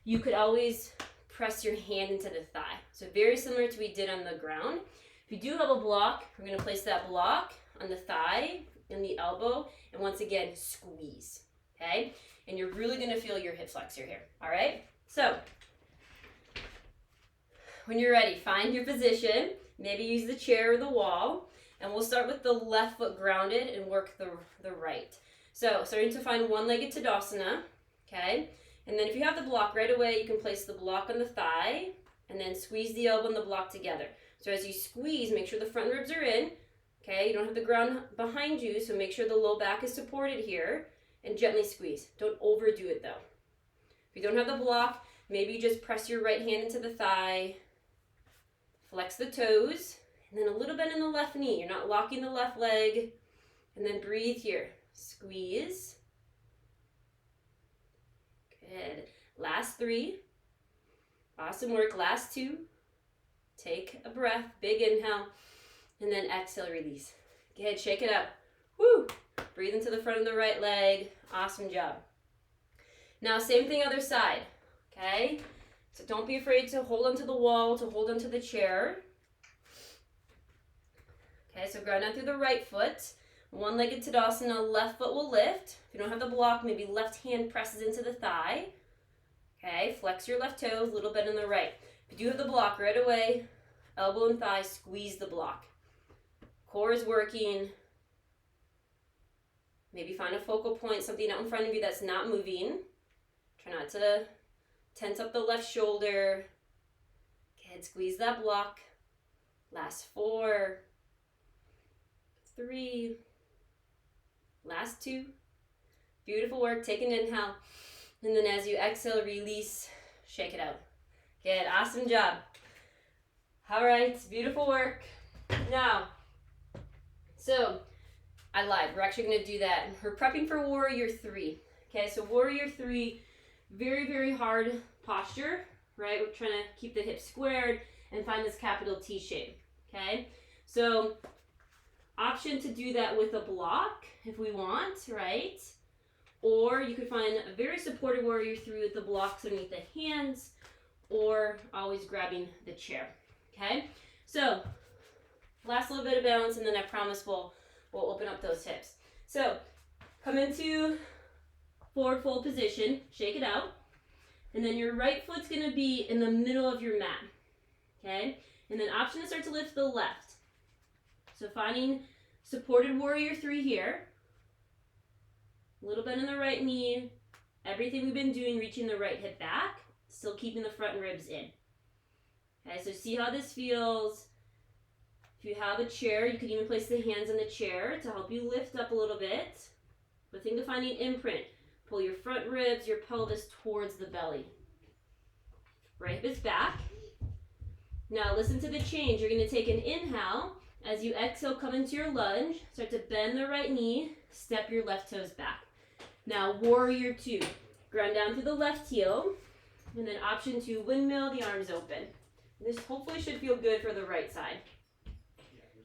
you could always press your hand into the thigh. So very similar to what we did on the ground. If you do have a block, we're gonna place that block on the thigh and the elbow, and once again, squeeze, okay? And you're really gonna feel your hip flexor here, all right? So, when you're ready, find your position, maybe use the chair or the wall, and we'll start with the left foot grounded and work the right. So, starting to find one-legged Tadasana, okay? And then if you have the block right away, you can place the block on the thigh, and then squeeze the elbow and the block together. So as you squeeze, make sure the front ribs are in, okay? You don't have the ground behind you, so make sure the low back is supported here, and gently squeeze. Don't overdo it though. If you don't have the block, maybe you just press your right hand into the thigh, flex the toes, and then a little bend in the left knee. You're not locking the left leg. And then breathe here. Squeeze. Good. Last 3. Awesome work. Last 2. Take a breath. Big inhale. And then exhale, release. Good. Shake it up. Woo. Breathe into the front of the right leg. Awesome job. Now, same thing other side. Okay? So don't be afraid to hold onto the wall, to hold onto the chair. Okay, so ground down through the right foot. One-legged Tadasana, left foot will lift. If you don't have the block, maybe left hand presses into the thigh. Okay, flex your left toes, little bit in the right. If you do have the block right away, Elbow and thigh, squeeze the block. Core is working. Maybe find a focal point, something out in front of you that's not moving. Try not to tense up the left shoulder. Good, squeeze that block. Last 4, 3, last 2. Beautiful work. Take an inhale. And then as you exhale, release, shake it out. Good, awesome job. All right, beautiful work. Now, so I lied. We're actually going to do that. We're prepping for Warrior 3. Okay, so Warrior 3, very, very hard posture, right? We're trying to keep the hips squared and find this capital T shape, okay? So option to do that with a block if we want, right? Or you could find a very supported Warrior 3 with the blocks underneath the hands, or always grabbing the chair, okay? So last little bit of balance, and then I promise we'll open up those hips. So come into forward fold position, shake it out, and then your right foot's gonna be in the middle of your mat, okay? And then option to start to lift the left. So finding supported Warrior 3 here, a little bit in the right knee, everything we've been doing, reaching the right hip back, still keeping the front ribs in. Okay, so see how this feels. If you have a chair, you can even place the hands on the chair to help you lift up a little bit. But think of finding imprint. Pull your front ribs, your pelvis towards the belly. Right hip is back. Now listen to the change. You're going to take an inhale. As you exhale, come into your lunge. Start to bend the right knee. Step your left toes back. Now Warrior 2. Ground down through the left heel. And then option 2, windmill, the arms open. This hopefully should feel good for the right side.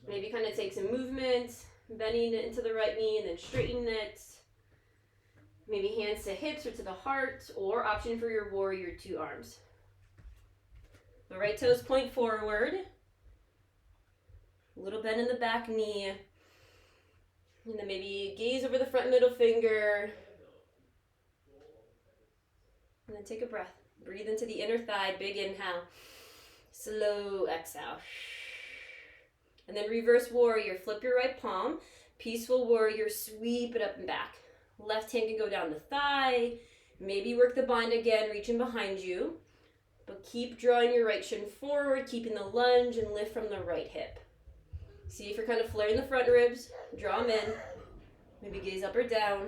Maybe kind of take some movement, bending it into the right knee and then straighten it. Maybe hands to hips or to the heart, or option for your Warrior 2 arms. The right toes point forward. A little bend in the back knee. And then maybe gaze over the front middle finger. And then take a breath. Breathe into the inner thigh, big inhale. Slow exhale. And then reverse warrior, flip your right palm. Peaceful warrior, sweep it up and back. Left hand can go down the thigh. Maybe work the bind again, reaching behind you. But keep drawing your right shin forward, keeping the lunge and lift from the right hip. See if you're kind of flaring the front ribs. Draw them in. Maybe gaze up or down.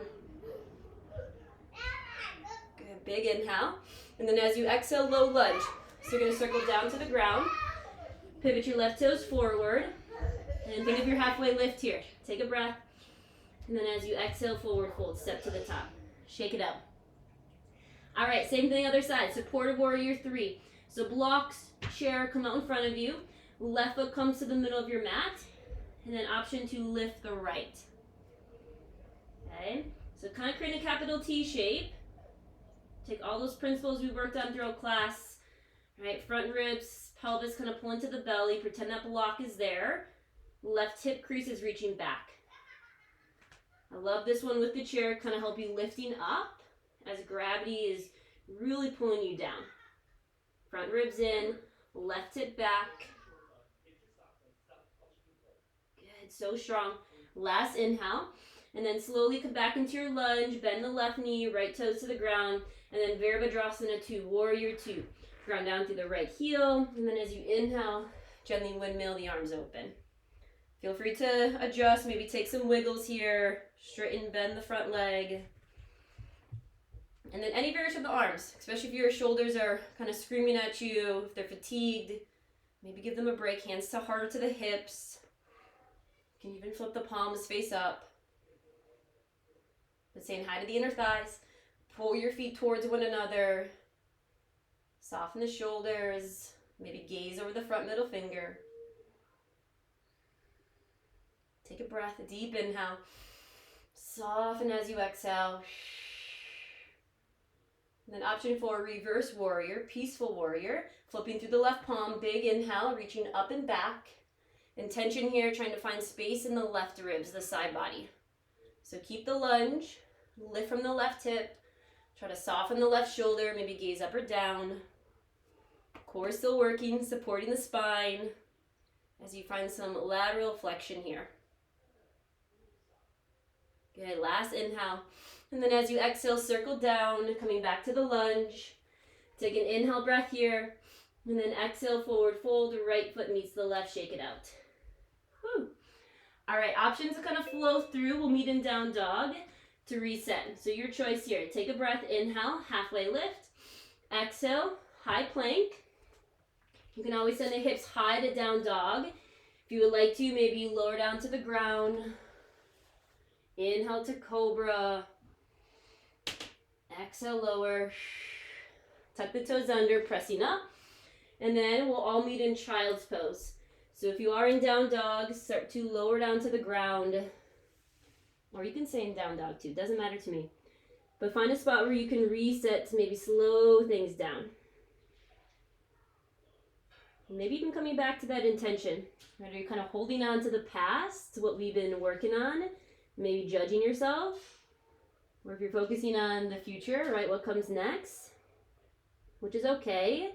Good, big inhale. And then as you exhale, low lunge. So you're going to circle down to the ground. Pivot your left toes forward. And think of your halfway lift here. Take a breath. And then as you exhale, forward fold, step to the top. Shake it out. All right, same thing other side. Supported Warrior 3. So blocks, chair, come out in front of you. Left foot comes to the middle of your mat. And then option to lift the right. Okay, so kind of create a capital T shape. Take all those principles we worked on throughout class. Right, front ribs, pelvis kind of pull into the belly. Pretend that block is there. Left hip crease is reaching back. I love this one with the chair, kind of help you lifting up as gravity is really pulling you down. Front ribs in, left hip back. Good, so strong. Last inhale, and then slowly come back into your lunge, bend the left knee, right toes to the ground, and then Virabhadrasana 2, Warrior 2. Ground down through the right heel, and then as you inhale, gently windmill the arms open. Feel free to adjust, maybe take some wiggles here, straighten, bend the front leg. And then any variation of the arms, especially if your shoulders are kind of screaming at you, if they're fatigued, maybe give them a break, hands to heart or to the hips. You can even flip the palms face up. But saying hi to the inner thighs, pull your feet towards one another, soften the shoulders, maybe gaze over the front middle finger. Take a breath, a deep inhale. Soften as you exhale. And then option 4, reverse warrior, peaceful warrior. Flipping through the left palm, big inhale, reaching up and back. Intention here, trying to find space in the left ribs, the side body. So keep the lunge, lift from the left hip. Try to soften the left shoulder, maybe gaze up or down. Core still working, supporting the spine. as you find some lateral flexion here. Good, last inhale. And then as you exhale, circle down, coming back to the lunge. Take an inhale breath here. And then exhale, forward fold, right foot meets the left, shake it out. Whew. All right, options to kind of flow through. We'll meet in down dog to reset. So your choice here. Take a breath, inhale, halfway lift. Exhale, high plank. You can always send the hips high to down dog. If you would like to, maybe lower down to the ground. Inhale to cobra. Exhale, lower. Tuck the toes under, pressing up. And then we'll all meet in child's pose. So if you are in down dog, start to lower down to the ground. Or you can stay in down dog too, doesn't matter to me. But find a spot where you can reset to maybe slow things down. Maybe even coming back to that intention. Right? Are you kind of holding on to the past, what we've been working on, maybe judging yourself? Or if you're focusing on the future, right, what comes next, which is okay,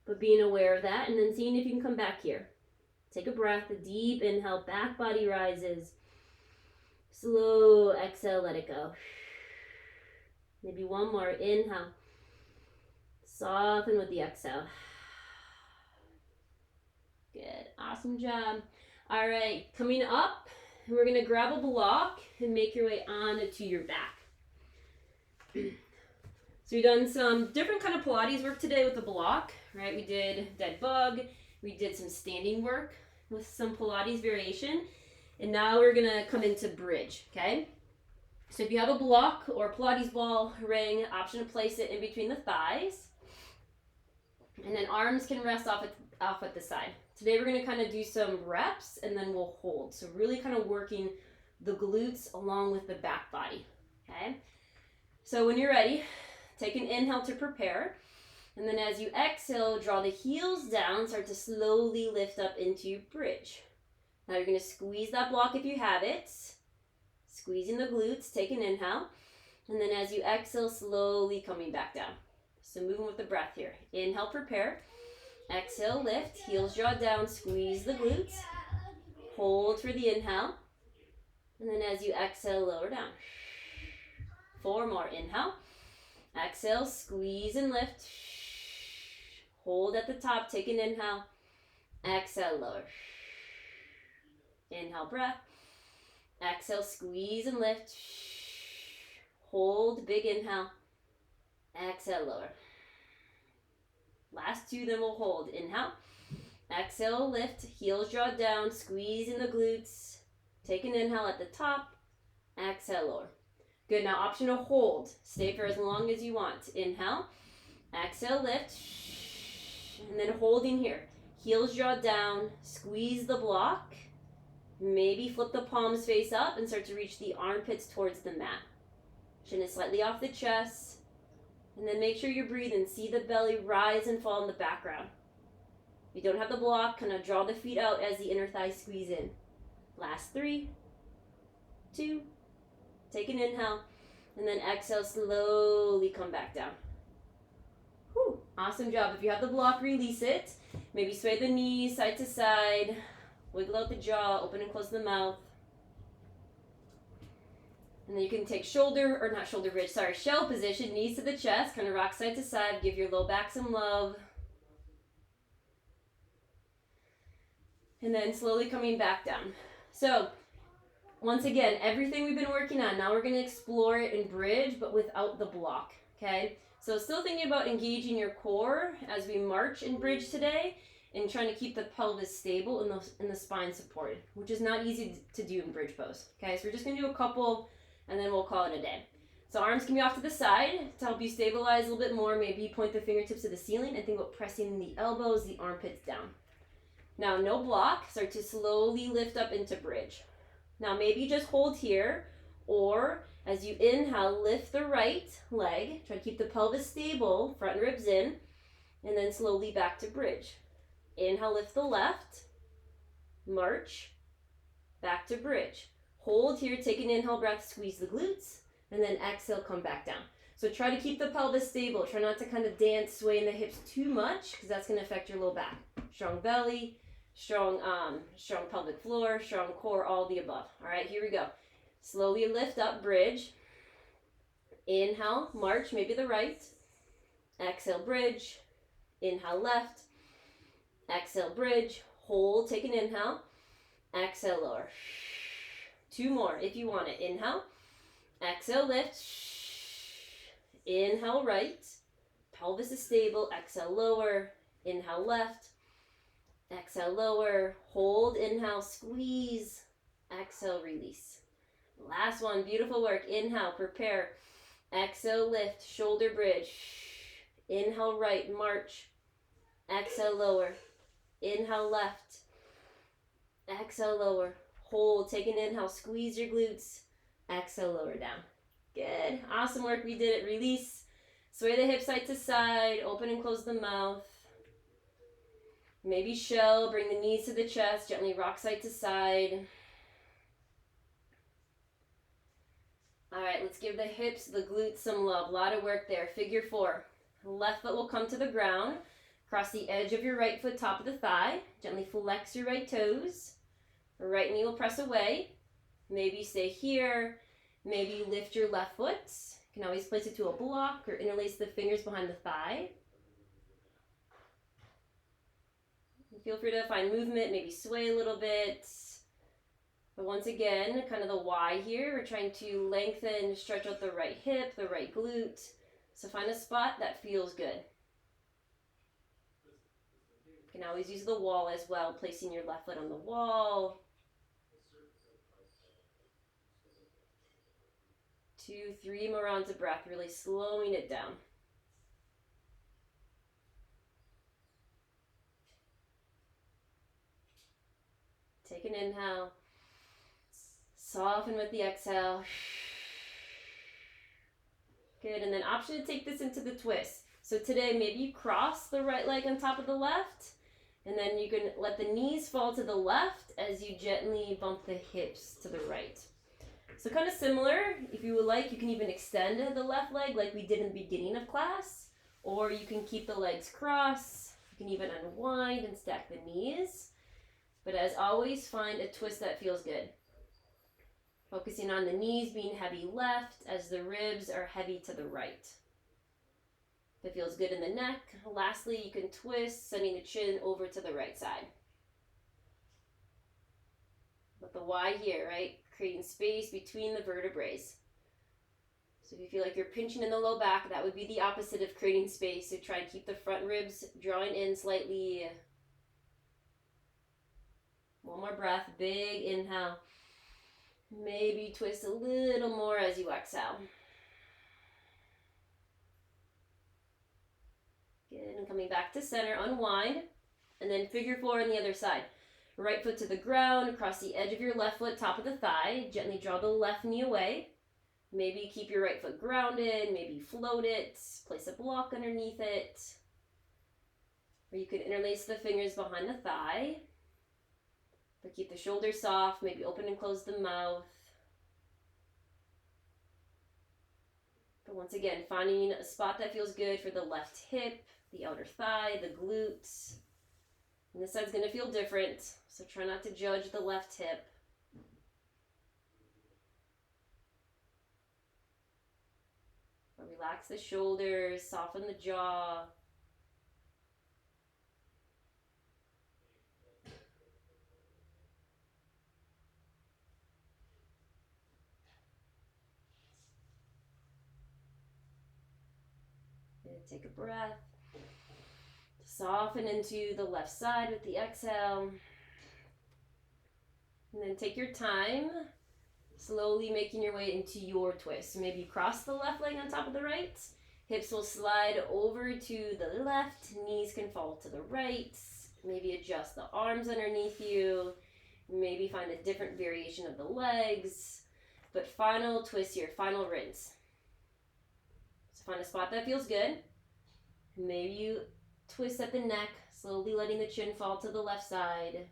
but being aware of that and then seeing if you can come back here. Take a breath, a deep inhale, back body rises. Slow exhale, let it go. Maybe one more, inhale. Soften with the exhale. Good, awesome job. All right, coming up, we're gonna grab a block and make your way on to your back. So we've done some different kind of Pilates work today with the block, right? We did dead bug, we did some standing work with some Pilates variation, and now we're gonna come into bridge, okay? So if you have a block or a Pilates ball ring, option to place it in between the thighs, and then arms can rest off at the side. Today we're gonna kind of do some reps and then we'll hold. So really kind of working the glutes along with the back body, okay? So when you're ready, take an inhale to prepare. And then as you exhale, draw the heels down, start to slowly lift up into bridge. Now you're gonna squeeze that block if you have it. Squeezing the glutes, take an inhale. And then as you exhale, slowly coming back down. So moving with the breath here. Inhale, prepare. Exhale, lift, heels draw down, squeeze the glutes. Hold for the inhale. And then as you exhale, lower down. 4 more, inhale. Exhale, squeeze and lift. Hold at the top, take an inhale. Exhale, lower. Inhale, breath. Exhale, squeeze and lift. Hold, big inhale. Exhale, lower. Last 2, then we'll hold. Inhale. Exhale, lift. Heels draw down. Squeeze in the glutes. Take an inhale at the top. Exhale, lower. Good. Now option to hold. Stay for as long as you want. Inhale. Exhale, lift. And then holding here. Heels draw down. Squeeze the block. Maybe flip the palms face up and start to reach the armpits towards the mat. Chin is slightly off the chest. And then make sure you're breathing. See the belly rise and fall in the background. If you don't have the block, kind of draw the feet out as the inner thighs squeeze in. Last 3, 2, take an inhale, and then exhale, slowly come back down. Whew, awesome job. If you have the block, release it. Maybe sway the knees side to side, wiggle out the jaw, open and close the mouth. And then you can take shell position, knees to the chest, kind of rock side to side, give your low back some love. And then slowly coming back down. So, once again, everything we've been working on, now we're gonna explore it in bridge, but without the block, okay? So still thinking about engaging your core as we march in bridge today, and trying to keep the pelvis stable and the spine supported, which is not easy to do in bridge pose, okay? So we're just gonna do a couple, and then we'll call it a day. So arms can be off to the side to help you stabilize a little bit more. Maybe point the fingertips to the ceiling and think about pressing the elbows, the armpits down. Now no block, start to slowly lift up into bridge. Now maybe just hold here, or as you inhale, lift the right leg. Try to keep the pelvis stable, front ribs in, and then slowly back to bridge. Inhale, lift the left, march, back to bridge. Hold here, take an inhale breath, squeeze the glutes, and then exhale, come back down. So try to keep the pelvis stable. Try not to kind of dance, sway in the hips too much, because that's going to affect your low back. Strong belly, strong pelvic floor, strong core, all the above. All right, here we go. Slowly lift up, bridge. Inhale, march, maybe the right. Exhale, bridge. Inhale, left. Exhale, bridge. Hold, take an inhale. Exhale, lower. 2 more if you want it. Inhale. Exhale, lift. Inhale, right. Pelvis is stable. Exhale, lower. Inhale, left. Exhale, lower. Hold, inhale, squeeze. Exhale, release. Last one, beautiful work. Inhale, prepare. Exhale, lift, shoulder bridge. Inhale, right, march. Exhale, lower. Inhale, left. Exhale, lower. Hold, take an inhale, squeeze your glutes. Exhale, lower down. Good, awesome work, we did it. Release, sway the hips side to side, open and close the mouth. Maybe shell, bring the knees to the chest, gently rock side to side. All right, let's give the hips, the glutes some love. A lot of work there. Figure 4. Left foot will come to the ground. Cross the edge of your right foot, top of the thigh. Gently flex your right toes. Right knee will press away. Maybe stay here. Maybe lift your left foot. You can always place it to a block or interlace the fingers behind the thigh. Feel free to find movement, maybe sway a little bit. But once again, kind of the why here, we're trying to lengthen, stretch out the right hip, the right glute. So find a spot that feels good. You can always use the wall as well, placing your left foot on the wall. 2, 3 more rounds of breath, really slowing it down. Take an inhale. Soften with the exhale. Good, and then option to take this into the twist. So today, maybe you cross the right leg on top of the left, and then you can let the knees fall to the left as you gently bump the hips to the right. So kind of similar, if you would like, you can even extend the left leg like we did in the beginning of class, or you can keep the legs crossed. You can even unwind and stack the knees. But as always, find a twist that feels good. Focusing on the knees being heavy left as the ribs are heavy to the right. If it feels good in the neck, lastly, you can twist, sending the chin over to the right side. But the why here, right? Creating space between the vertebrae. So if you feel like you're pinching in the low back, that would be the opposite of creating space. So try to keep the front ribs drawing in slightly. One more breath, big inhale. Maybe twist a little more as you exhale. Good, and coming back to center, unwind. And then figure 4 on the other side. Right foot to the ground, across the edge of your left foot, top of the thigh. Gently draw the left knee away. Maybe keep your right foot grounded, maybe float it, place a block underneath it. Or you can interlace the fingers behind the thigh. But keep the shoulders soft, maybe open and close the mouth. But once again, finding a spot that feels good for the left hip, the outer thigh, the glutes. And this side's gonna feel different, so try not to judge the left hip. But relax the shoulders, soften the jaw. Take a breath. Soften into the left side with the exhale. And then take your time, slowly making your way into your twist. So maybe you cross the left leg on top of the right. Hips will slide over to the left. Knees can fall to the right. Maybe adjust the arms underneath you. Maybe find a different variation of the legs. But final twist here, final rinse. So find a spot that feels good. Maybe you twist at the neck, slowly letting the chin fall to the left side.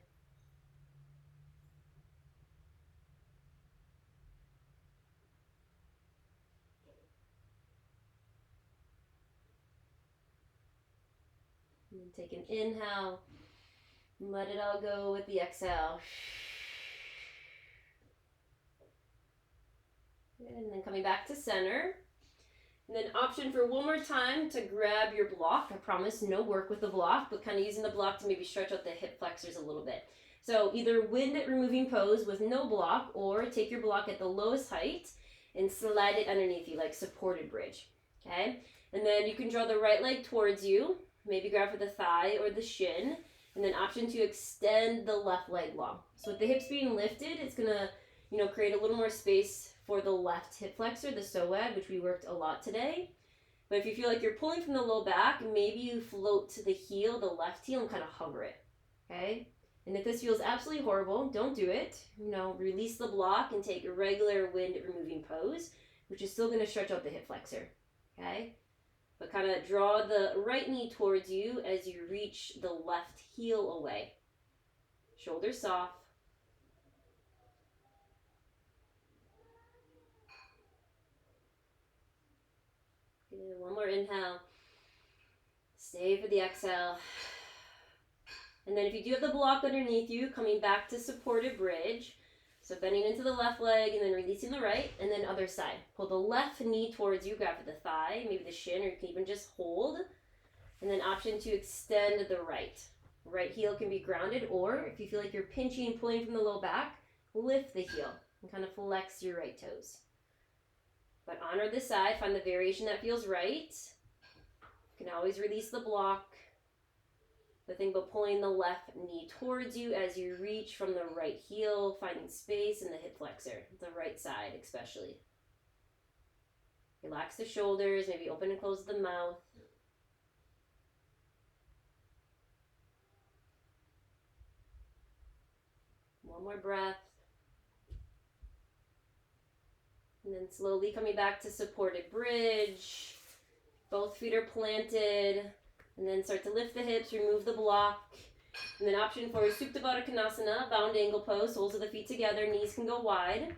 And take an inhale. Let it all go with the exhale. And then coming back to center. And then option for one more time to grab your block. I promise no work with the block, but kind of using the block to maybe stretch out the hip flexors a little bit. So either wind removing pose with no block, or take your block at the lowest height and slide it underneath you like supported bridge. Okay? And then you can draw the right leg towards you, maybe grab for the thigh or the shin, and then option to extend the left leg long. So with the hips being lifted, it's gonna, create a little more space for the left hip flexor, the psoas, which we worked a lot today. But if you feel like you're pulling from the low back, maybe you float to the heel, the left heel, and kind of hover it. Okay? And if this feels absolutely horrible, don't do it. Release the block and take a regular wind removing pose, which is still going to stretch out the hip flexor. Okay? But kind of draw the right knee towards you as you reach the left heel away. Shoulders soft. Okay, one more inhale. Stay for the exhale. And then if you do have the block underneath you, coming back to supported bridge. So bending into the left leg and then releasing the right, and then other side. Pull the left knee towards you, grab for the thigh, maybe the shin, or you can even just hold. And then option to extend the right. Right heel can be grounded, or if you feel like you're pinching and pulling from the low back, lift the heel and kind of flex your right toes. But honor this side, find the variation that feels right. You can always release the block. The thing about pulling the left knee towards you as you reach from the right heel, finding space in the hip flexor, the right side especially. Relax the shoulders, maybe open and close the mouth. One more breath. And then slowly coming back to supported bridge. Both feet are planted. And then start to lift the hips, remove the block. And then option for Supta Baddha Konasana, bound angle pose, soles of the feet together, knees can go wide.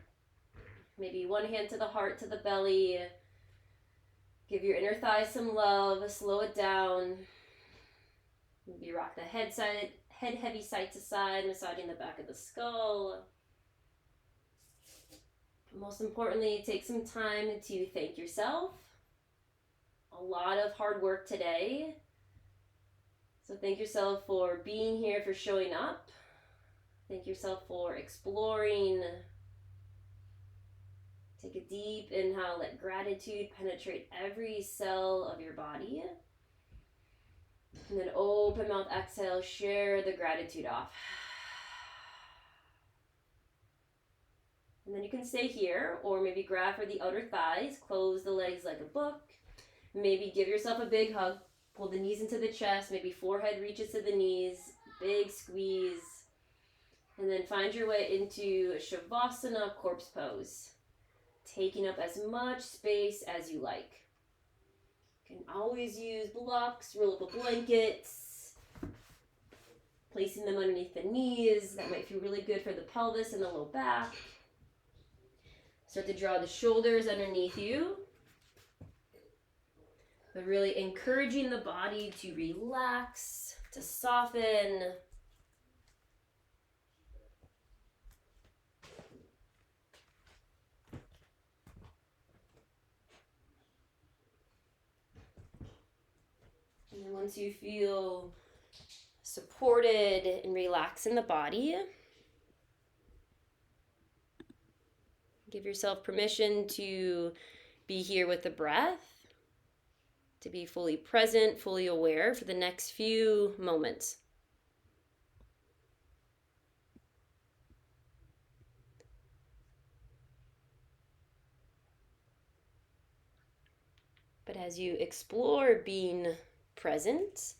Maybe one hand to the heart, to the belly. Give your inner thighs some love, slow it down. Maybe rock the head heavy side to side, massaging the back of the skull. Most importantly, take some time to thank yourself. A lot of hard work today. So thank yourself for being here, for showing up. Thank yourself for exploring. Take a deep inhale, let gratitude penetrate every cell of your body. And then open mouth, exhale, share the gratitude off. And then you can stay here, or maybe grab for the outer thighs, close the legs like a book. Maybe give yourself a big hug. Pull the knees into the chest, maybe forehead reaches to the knees, big squeeze. And then find your way into Shavasana, corpse pose. Taking up as much space as you like. You can always use blocks, roll up a blanket, placing them underneath the knees. That might feel really good for the pelvis and the low back. Start to draw the shoulders underneath you. But really encouraging the body to relax, to soften. And then once you feel supported and relaxed in the body, give yourself permission to be here with the breath. To be fully present, fully aware for the next few moments. But as you explore being present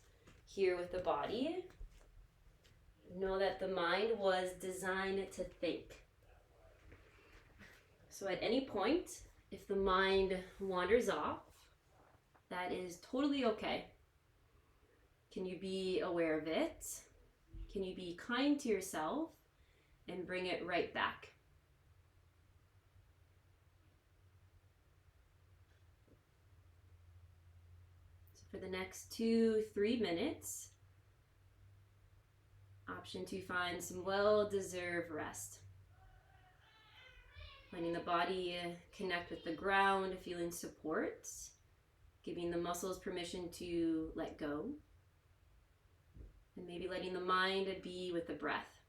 here with the body, know that the mind was designed to think. So at any point, if the mind wanders off, that is totally okay. Can you be aware of it? Can you be kind to yourself and bring it right back? So for the next 2-3 minutes, option to find some well-deserved rest. Letting the body connect with the ground, feeling support, giving the muscles permission to let go, and maybe letting the mind be with the breath.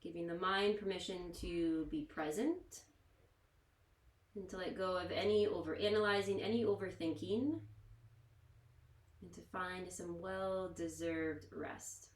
Giving the mind permission to be present and to let go of any overanalyzing, any overthinking, and to find some well-deserved rest.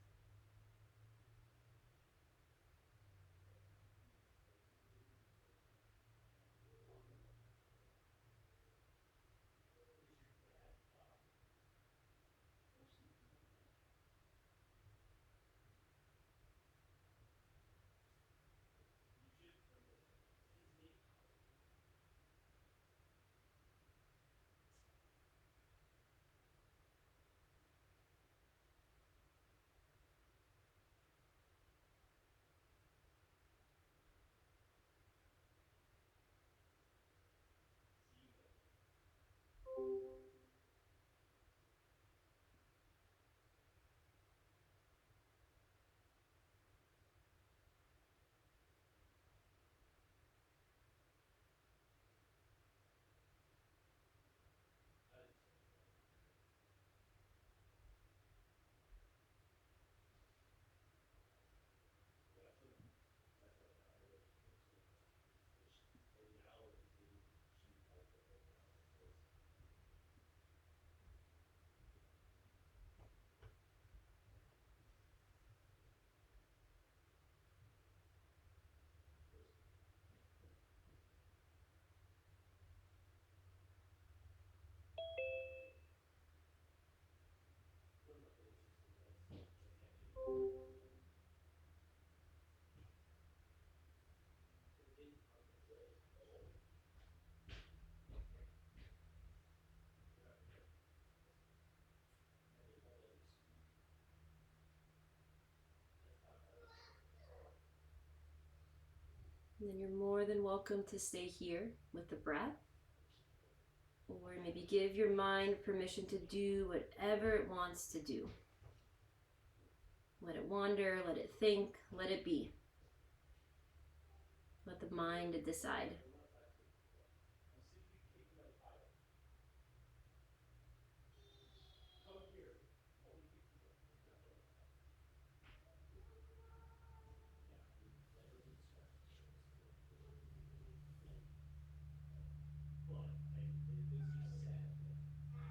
And then you're more than welcome to stay here with the breath, or maybe give your mind permission to do whatever it wants to do. Let it wander, let it think, let it be. Let the mind decide.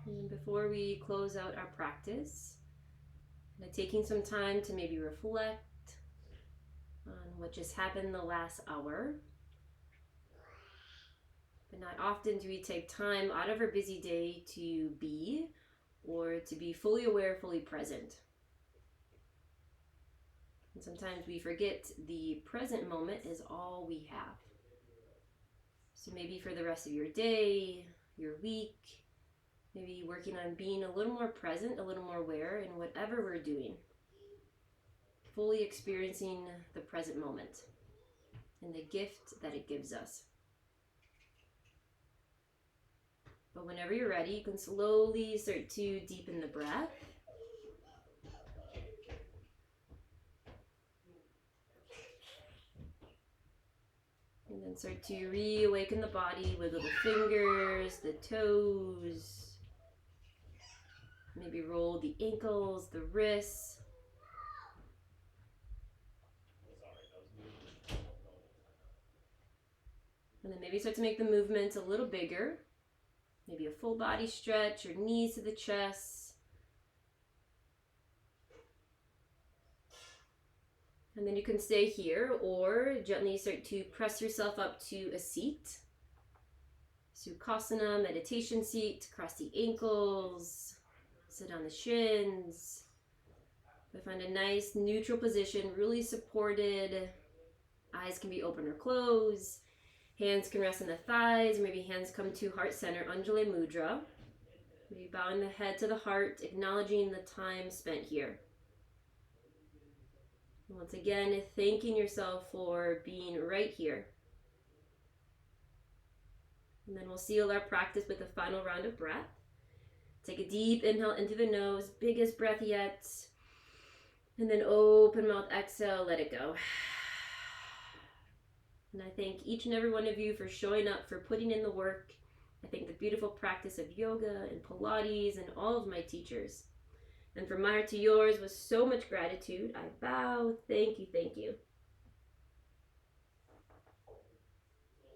And before we close out our practice, taking some time to maybe reflect on what just happened the last hour. But not often do we take time out of our busy day to be, or to be fully aware, fully present. And sometimes we forget the present moment is all we have. So maybe for the rest of your day, your week, maybe working on being a little more present, a little more aware in whatever we're doing. Fully experiencing the present moment and the gift that it gives us. But whenever you're ready, you can slowly start to deepen the breath. And then start to reawaken the body, wiggle the fingers, the toes. Maybe roll the ankles, the wrists. And then maybe start to make the movements a little bigger. Maybe a full body stretch, or knees to the chest. And then you can stay here, or gently start to press yourself up to a seat. Sukhasana, meditation seat, cross the ankles, sit on the shins. But find a nice neutral position, really supported. Eyes can be open or closed. Hands can rest on the thighs, maybe hands come to heart center, Anjali Mudra. Maybe bowing the head to the heart, acknowledging the time spent here. And once again, thanking yourself for being right here. And then we'll seal our practice with a final round of breath. Take a deep inhale into the nose, biggest breath yet. And then open mouth, exhale, let it go. And I thank each and every one of you for showing up, for putting in the work. I thank the beautiful practice of yoga and Pilates and all of my teachers. And from my heart to yours, with so much gratitude, I bow. Thank you, thank you.